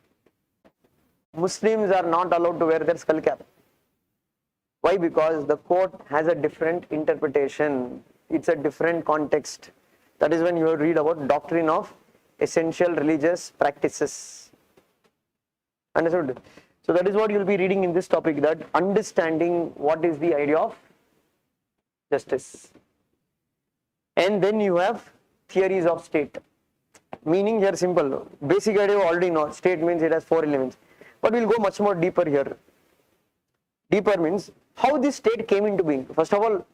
Muslims are not allowed to wear their skull cap. Why? Because the court has a different interpretation. It's a different context. That is when you read about doctrine of essential religious practices. Understood? So that is what you will be reading in this topic, that understanding what is the idea of justice. And then you have theories of state. Meaning here simple. Basic idea you already know. State means it has 4 elements. But we'll go much more deeper here. Deeper means how this state came into being. First of all,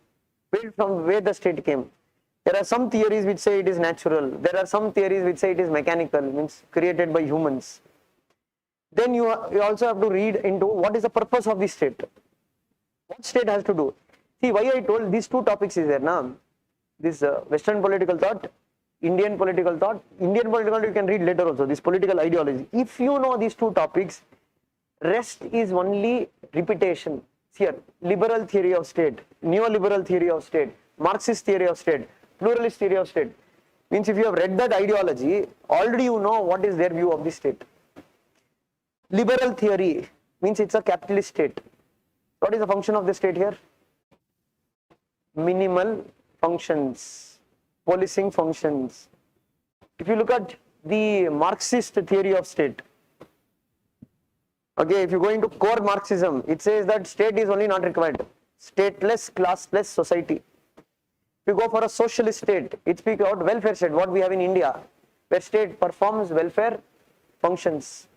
from where the state came. There are some theories which say it is natural. There are some theories which say it is mechanical, means created by humans. Then you also have to read into what is the purpose of this state. What state has to do? See, why I told these 2 topics is there now. This Western political thought, Indian political thought. Indian political thought you can read later also, this political ideology. If you know these 2 topics, rest is only repetition. Here, liberal theory of state, neoliberal theory of state, Marxist theory of state, pluralist theory of state. Means if you have read that ideology, already you know what is their view of the state. Liberal theory means it's a capitalist state. What is the function of the state here? Minimal functions, policing functions. If you look at the Marxist theory of state, okay, if you go into core Marxism, it says that state is only not required. Stateless, classless society. If you go for a socialist state, it speaks about welfare state, what we have in India, where state performs welfare functions.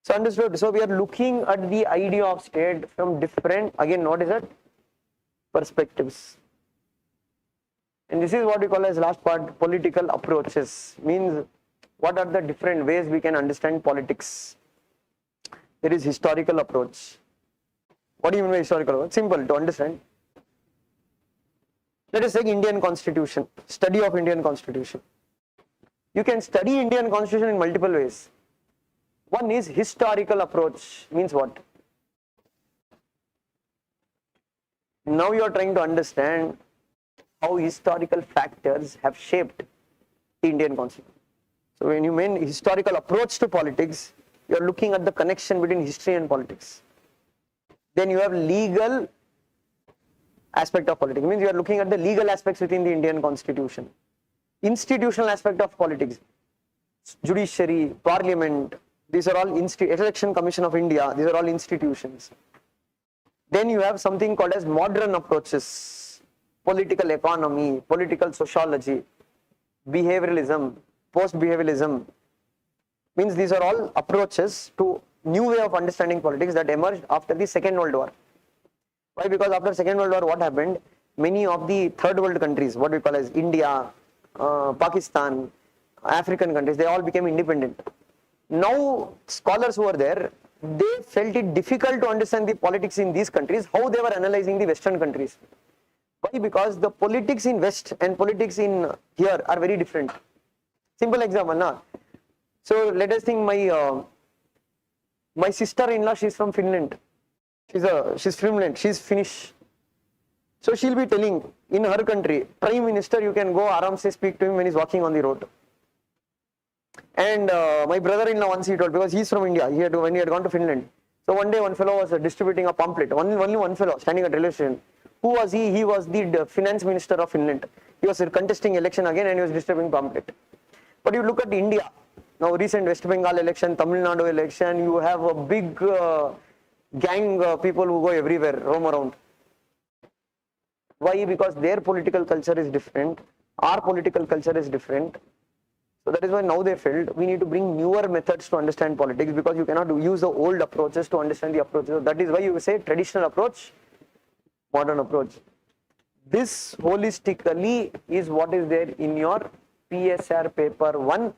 So understood? So we are looking at the idea of state from different, again, what is it? Perspectives. And this is what we call as last part, political approaches. Means what are the different ways we can understand politics. There is historical approach. What do you mean by historical approach? Simple to understand. Let us take Indian Constitution, study of Indian Constitution. You can study Indian Constitution in multiple ways. One is historical approach, means what? Now you are trying to understand how historical factors have shaped the Indian Constitution. So when you mean historical approach to politics, you are looking at the connection between history and politics. Then you have legal aspect of politics, means you are looking at the legal aspects within the Indian Constitution. Institutional aspect of politics, judiciary, parliament, these are all Election Commission of India, these are all institutions. Then you have something called as modern approaches, political economy, political sociology, behavioralism, post-behavioralism. Means these are all approaches to new way of understanding politics that emerged after the Second World War. Why? Because after Second World War, what happened? Many of the third world countries, what we call as India, Pakistan, African countries, they all became independent. Now, scholars who were there, they felt it difficult to understand the politics in these countries, how they were analyzing the Western countries. Why? Because the politics in West and politics in here are very different. Simple example, na? So let us think my sister-in-law, she's from Finland. She's Finland, she's Finnish. So she'll be telling in her country, Prime Minister, you can go aram se speak to him when he's walking on the road. And my brother-in-law once he told, because he's from India, when he had gone to Finland. So one day one fellow was distributing a pamphlet, only one fellow standing at railway station. Who was he? He was the finance minister of Finland. He was contesting election again and he was distributing pamphlet. But you look at India, now recent West Bengal election, Tamil Nadu election, you have a big gang people who go everywhere, roam around. Why? Because their political culture is different, our political culture is different. So that is why now they felt we need to bring newer methods to understand politics, because you cannot use the old approaches to understand the approaches. That is why you say traditional approach, modern approach. This holistically is what is there in your PSIR paper 1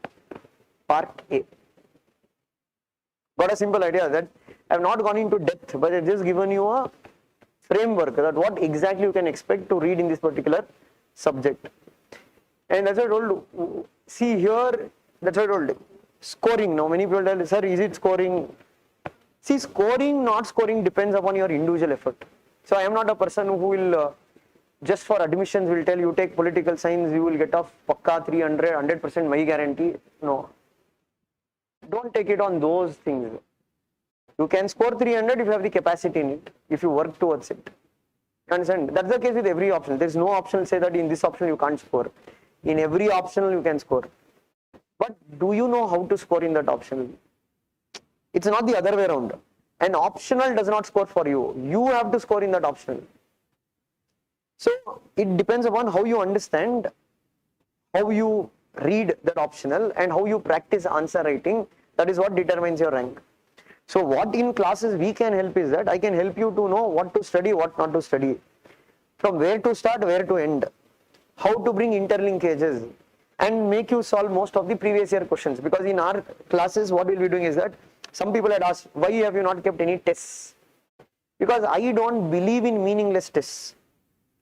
part A. Got a simple idea that I have not gone into depth, but I have just given you a framework that what exactly you can expect to read in this particular subject. And as I told, see here, that's what I told. Scoring. Now many people tell, sir, is it scoring? See, scoring, not scoring depends upon your individual effort. So I am not a person who will, just for admissions, will tell you take political science, you will get off pakka 300, 100% my guarantee. No. Don't take it on those things. You can score 300 if you have the capacity in it, if you work towards it. You understand? That's the case with every option. There is no option say that in this option you can't score. In every optional you can score. But do you know how to score in that optional? It's not the other way around. An optional does not score for you. You have to score in that optional. So it depends upon how you understand, how you read that optional, and how you practice answer writing. That is what determines your rank. So what in classes we can help is that I can help you to know what to study, what not to study, from where to start, where to end, how to bring interlinkages, and make you solve most of the previous year questions. Because in our classes, what we'll be doing is that some people had asked, why have you not kept any tests? Because I don't believe in meaningless tests.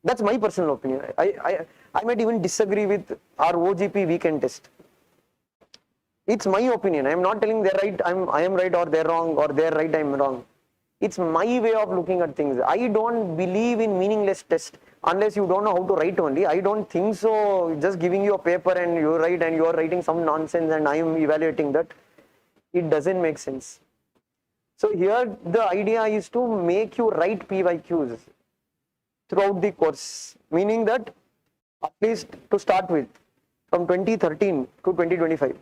That's my personal opinion. I might even disagree with our OGP weekend test. It's my opinion. I am not telling they're right, I am right, or they're wrong, or they're right, I'm wrong. It's my way of looking at things. I don't believe in meaningless test unless you don't know how to write only. I don't think so. Just giving you a paper and you write and you are writing some nonsense and I am evaluating that. It doesn't make sense. So here the idea is to make you write PYQs throughout the course, meaning that at least to start with from 2013 to 2025.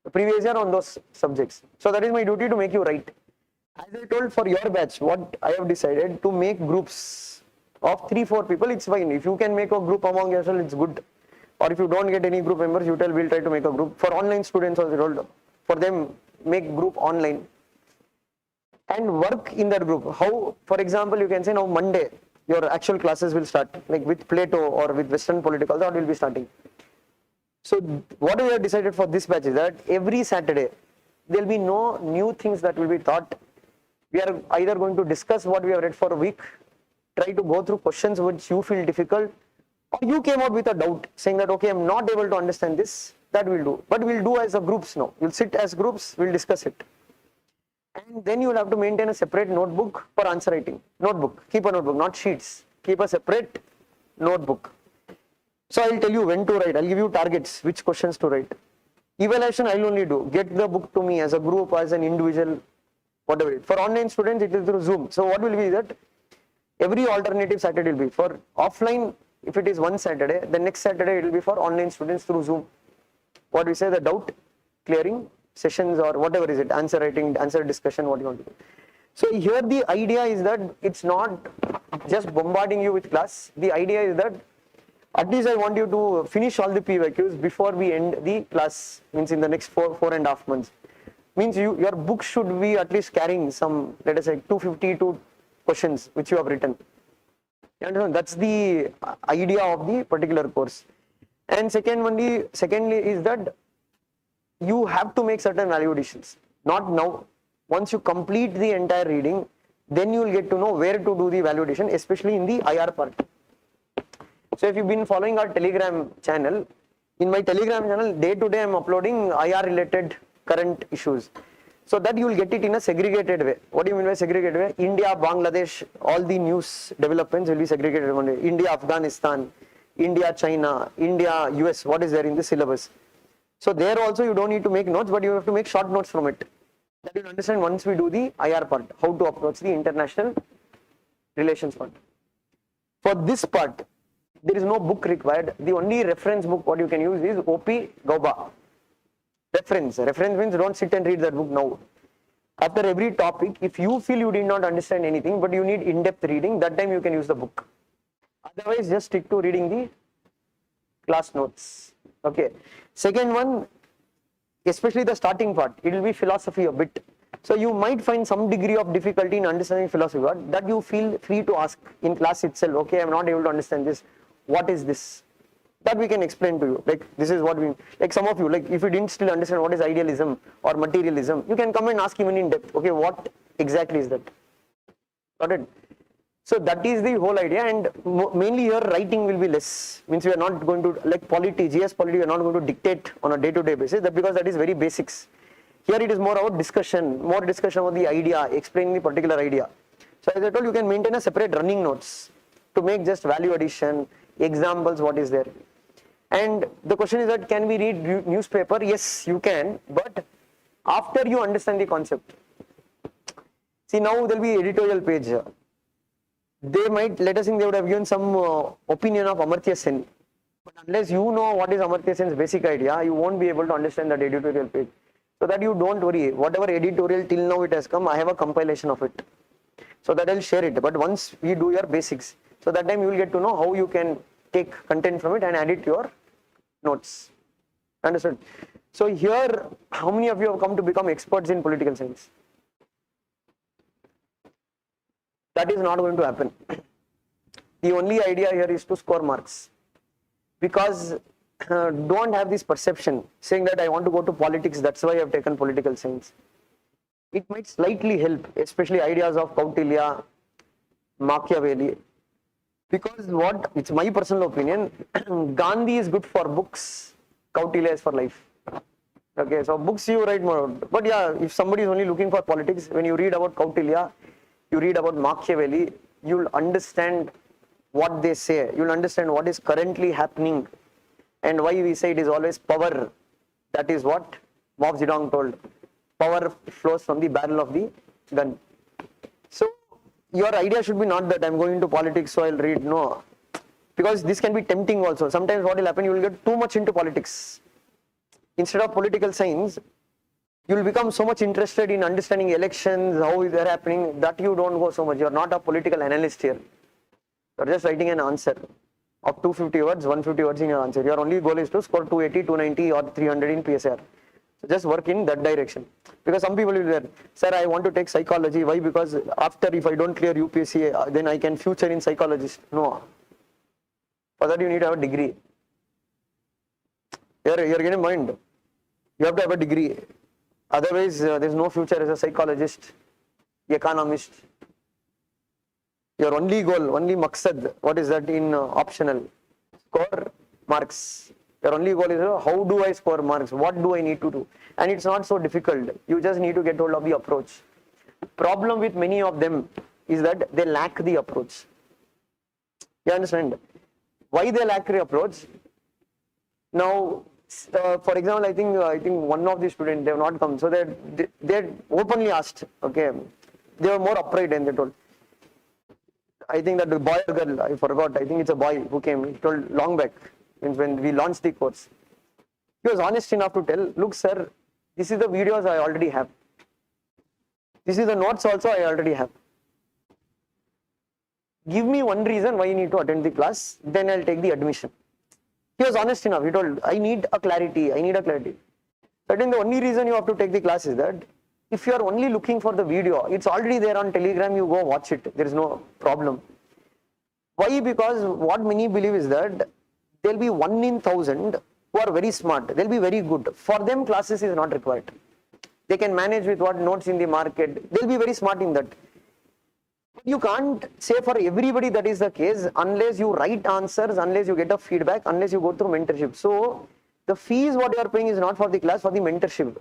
The previous year on those subjects. So that is my duty to make you write. As I told for your batch, what I have decided to make groups of 3-4 people, it's fine. If you can make a group among yourself, it's good. Or if you don't get any group members, you tell we'll try to make a group. For online students also told, for them make group online and work in that group. How, for example, you can say now Monday, your actual classes will start, like with Plato or with Western political thought will be starting. So what we have decided for this batch is that every Saturday, there will be no new things that will be taught. We are either going to discuss what we have read for a week, try to go through questions which you feel difficult, or you came out with a doubt saying that, okay, I'm not able to understand this, that we'll do. But we'll do as a groups now. We'll sit as groups, we'll discuss it. And then you will have to maintain a separate notebook for answer writing. Notebook, keep a notebook, not sheets. Keep a separate notebook. So I'll tell you when to write. I'll give you targets, which questions to write. Evaluation I'll only do. Get the book to me as a group, as an individual, whatever. For online students, it is through Zoom. So what will be that? Every alternative Saturday will be. For offline, if it is one Saturday, the next Saturday it will be for online students through Zoom. What we say, the doubt clearing sessions or whatever is it, answer writing, answer discussion, what you want to do. So here the idea is that it's not just bombarding you with class. The idea is that at least I want you to finish all the PYQs before we end the class, means in the next 4.5 months. Means your book should be at least carrying some, let us say, 252 questions which you have written. You understand? That's the idea of the particular course. And secondly is that you have to make certain value additions. Not now. Once you complete the entire reading, then you will get to know where to do the value addition, especially in the IR part. So if you've been following our Telegram channel, in my Telegram channel, day to day I'm uploading IR related current issues. So that you will get it in a segregated way. What do you mean by segregated way? India, Bangladesh, all the news developments will be segregated one way. India, Afghanistan, India, China, India, US, what is there in the syllabus. So there also you don't need to make notes, but you have to make short notes from it. That you'll understand once we do the IR part, how to approach the international relations part. For this part, there is no book required. The only reference book what you can use is OP Gowda. Reference means don't sit and read that book now. After every topic, if you feel you did not understand anything, but you need in-depth reading, that time you can use the book. Otherwise, just stick to reading the class notes. Okay. Second one, especially the starting part, it will be philosophy a bit. So you might find some degree of difficulty in understanding philosophy, but that you feel free to ask in class itself. Okay, I'm not able to understand this. What is this? That we can explain to you. Like this is what we, like some of you, like if you didn't still understand what is idealism or materialism, you can come and ask even in depth. Okay, what exactly is that? Got it? So that is the whole idea, and mainly here writing will be less. Means we are not going to, like polity, GS polity, we are not going to dictate on a day-to-day basis, because that is very basics. Here it is more about discussion, about the idea, explaining the particular idea. So as I told, you can maintain a separate running notes to make just value addition, examples, what is there. And the question is that, can we read newspaper? Yes, you can, but after you understand the concept. See, now there will be editorial page. They might, let us think, they would have given some opinion of Amartya Sen. But unless you know what is Amartya Sen's basic idea, you won't be able to understand that editorial page. So that you don't worry, whatever editorial till now it has come, I have a compilation of it. So that I'll share it. But once we do your basics, so that time you will get to know how you can take content from it and add it to your notes. Understood? So here, how many of you have come to become experts in political science? That is not going to happen. The only idea here is to score marks. Because don't have this perception saying that I want to go to politics, that's why I have taken political science. It might slightly help, especially ideas of Kautilya, Machiavelli. Because what, it's my personal opinion, Gandhi is good for books, Kautilya is for life. Okay, so books you write more. But yeah, if somebody is only looking for politics, when you read about Kautilya, you read about Machiavelli, you'll understand what they say, you'll understand what is currently happening, and why we say it is always power. That is what Mao Zedong told. Power flows from the barrel of the gun. So your idea should be not that I'm going into politics, so I'll read. No, because this can be tempting also. Sometimes what will happen, you will get too much into politics. Instead of political science, you will become so much interested in understanding elections, how they are happening, that you don't go so much. You are not a political analyst here. You are just writing an answer of 250 words, 150 words in your answer. Your only goal is to score 280, 290 or 300 in PSIR. So just work in that direction. Because some people will be there, sir, I want to take psychology. Why? Because after, if I don't clear UPSC, then I can future in psychologist. No. For that you need to have a degree. You're getting mind. You have to have a degree. Otherwise, there is no future as a psychologist, economist. Your only goal, only maqsad, what is that in optional? Score marks. Your only goal is how do I score marks? What do I need to do? And it's not so difficult. You just need to get hold of the approach. Problem with many of them is that they lack the approach. You understand? Why they lack the approach? Now, for example, I think one of the students, they have not come, so they openly asked. Okay, they were more upright and they told. I think that the boy or girl, I forgot. I think it's a boy who came. He told long back, when we launched the course. He was honest enough to tell, look, sir, this is the videos I already have. This is the notes also I already have. Give me one reason why you need to attend the class, then I'll take the admission. He was honest enough. He told, I need a clarity. I think the only reason you have to take the class is that if you are only looking for the video, it's already there on Telegram, you go watch it. There is no problem. Why? Because what many believe is that there will be 1 in 1,000 who are very smart. They'll be very good. For them, classes is not required. They can manage with what notes in the market. They'll be very smart in that. You can't say for everybody that is the case unless you write answers, unless you get a feedback, unless you go through mentorship. So the fees what you are paying is not for the class, for the mentorship.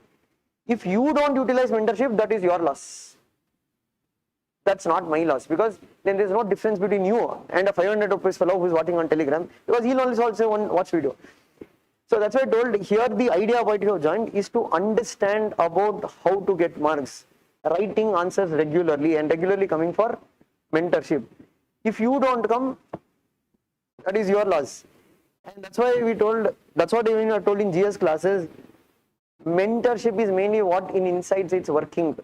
If you don't utilize mentorship, that is your loss. That's not my loss, because then there's no difference between you and a 500 rupees fellow who is watching on Telegram, because he'll also watch video. So that's why I told here the idea of why you have joined is to understand about how to get marks, writing answers regularly and regularly coming for mentorship. If you don't come, that is your loss. And that's why we told, that's what even I told in GS classes, mentorship is mainly what in insights it's working.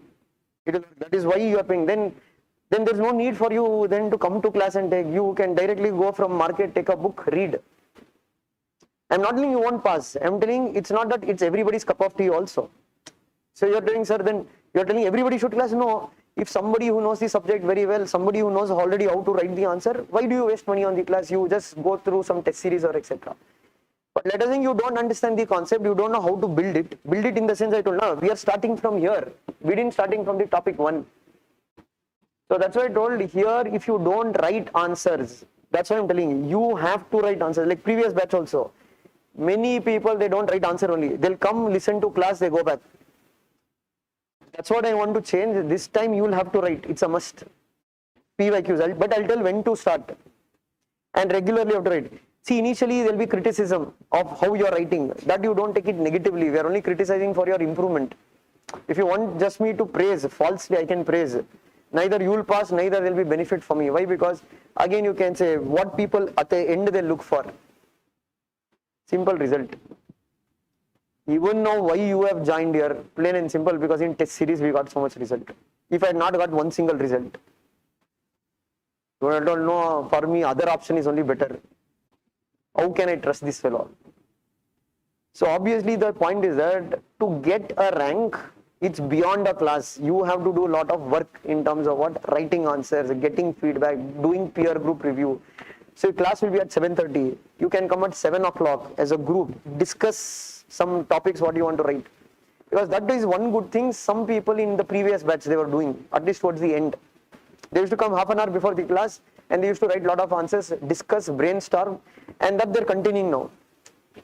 That is why you are paying. Then there's no need for you then to come to class and take. You can directly go from market, take a book, read. I'm not telling you won't pass. I'm telling it's not that it's everybody's cup of tea also. So you're telling, sir, then you're telling everybody should class? No. If somebody who knows the subject very well, somebody who knows already how to write the answer, why do you waste money on the class? You just go through some test series or etc. But let us think you don't understand the concept, you don't know how to build it. Build it in the sense I told, no, we are starting from here. We didn't starting from the topic 1. So that's why I told here, if you don't write answers, that's why I'm telling you, you have to write answers. Like previous batch also, many people, they don't write answer only. They'll come, listen to class, they go back. That's what I want to change. This time you will have to write. It's a must. PYQs, but I'll tell when to start. And regularly you have to write. See, initially there will be criticism of how you are writing. That you don't take it negatively. We are only criticizing for your improvement. If you want just me to praise, falsely I can praise. Neither you will pass, neither there will be benefit for me. Why? Because again you can say what people at the end they look for. Simple result. Even now why you have joined here, plain and simple, because in test series we got so much result. If I had not got one single result, I don't know, for me other option is only better. How can I trust this fellow? So obviously the point is that to get a rank, it's beyond a class. You have to do a lot of work in terms of what? Writing answers, getting feedback, doing peer group review. So class will be at 7:30. You can come at 7 o'clock as a group, discuss some topics what you want to write. Because that is one good thing some people in the previous batch they were doing, at least towards the end. They used to come half an hour before the class and they used to write a lot of answers, discuss, brainstorm, and that they're continuing now.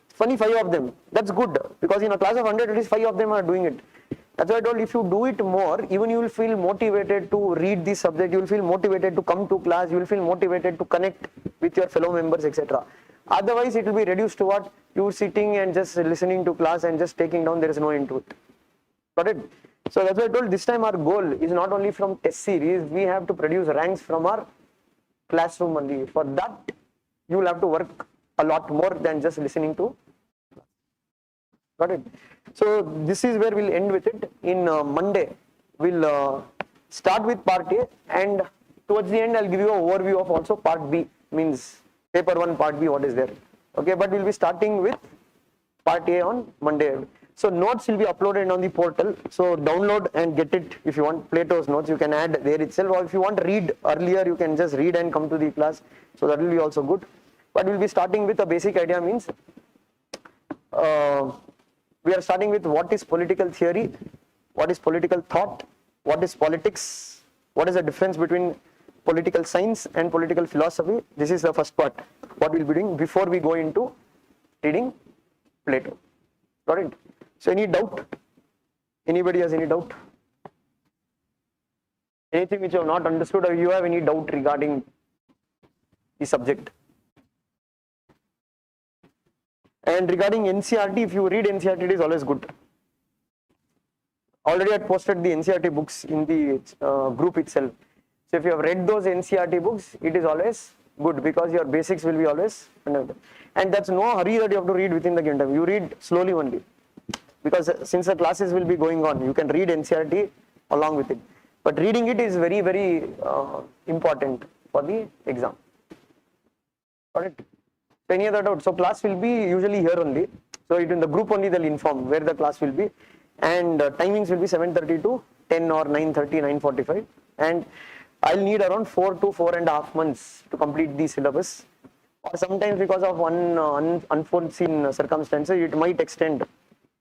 Funny, 5 of them. That's good, because in a class of 100, at least 5 of them are doing it. That's why I told, if you do it more, even you will feel motivated to read this subject, you will feel motivated to come to class, you will feel motivated to connect with your fellow members, etc. Otherwise, it will be reduced to what? You sitting and just listening to class and just taking down, there is no end to it. Got it? So that's why I told, this time our goal is not only from test series, we have to produce ranks from our classroom only. For that, you will have to work a lot more than just listening to. Got it? So this is where we'll end with it. In Monday, we'll start with part A, and towards the end I'll give you an overview of also part B, means paper 1 part B what is there. Okay, but we'll be starting with part A on Monday. So notes will be uploaded on the portal, so download and get it. If you want Plato's notes, you can add there itself, or if you want to read earlier, you can just read and come to the class, so that will be also good. But we'll be starting with a basic idea, means we are starting with what is political theory, what is political thought, what is politics, what is the difference between political science and political philosophy. This is the first part, what we'll be doing before we go into reading Plato. Got it? So any doubt? Anybody has any doubt? Anything which you have not understood, or you have any doubt regarding the subject? And regarding NCERT, if you read NCERT, it is always good. Already I had posted the NCERT books in the group itself. So if you have read those NCERT books, it is always good, because your basics will be always under. And that's no hurry that you have to read within the given time. You read slowly only, because since the classes will be going on, you can read NCERT along with it. But reading it is very, very important for the exam. Got it? So any other doubt? So class will be usually here only. So it in the group only they'll inform where the class will be, and timings will be 7:30 to 10 or 9:30, 9:45. And I'll need around 4 to 4.5 months to complete the syllabus. Or sometimes because of one unforeseen circumstances, it might extend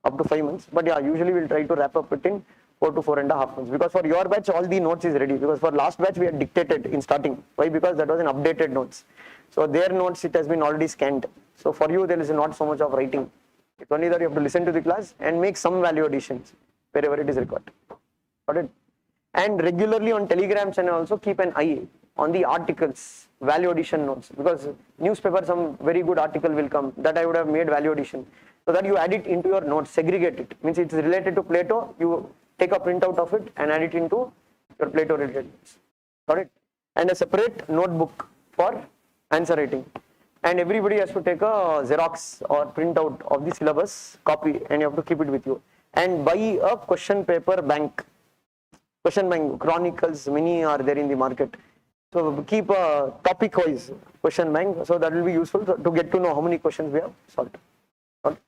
up to 5 months. But yeah, usually we'll try to wrap up it in 4 to 4.5 months. Because for your batch, all the notes is ready. Because for last batch, we had dictated in starting. Why? Because that was an updated notes. So their notes, it has been already scanned. So for you, there is not so much of writing. It's only that you have to listen to the class and make some value additions wherever it is required. Got it? And regularly on Telegram channel also keep an eye on the articles, value addition notes. Because newspaper, some very good article will come that I would have made value addition. So that you add it into your notes, segregate it. Means it's related to Plato, you take a printout of it and add it into your Plato related notes. Got it? And a separate notebook for answer writing. And everybody has to take a Xerox or printout of the syllabus copy, and you have to keep it with you. And buy a question paper bank. Question bank, chronicles, many are there in the market. So keep a topic wise question bank, so that will be useful to get to know how many questions we have solved. Got it?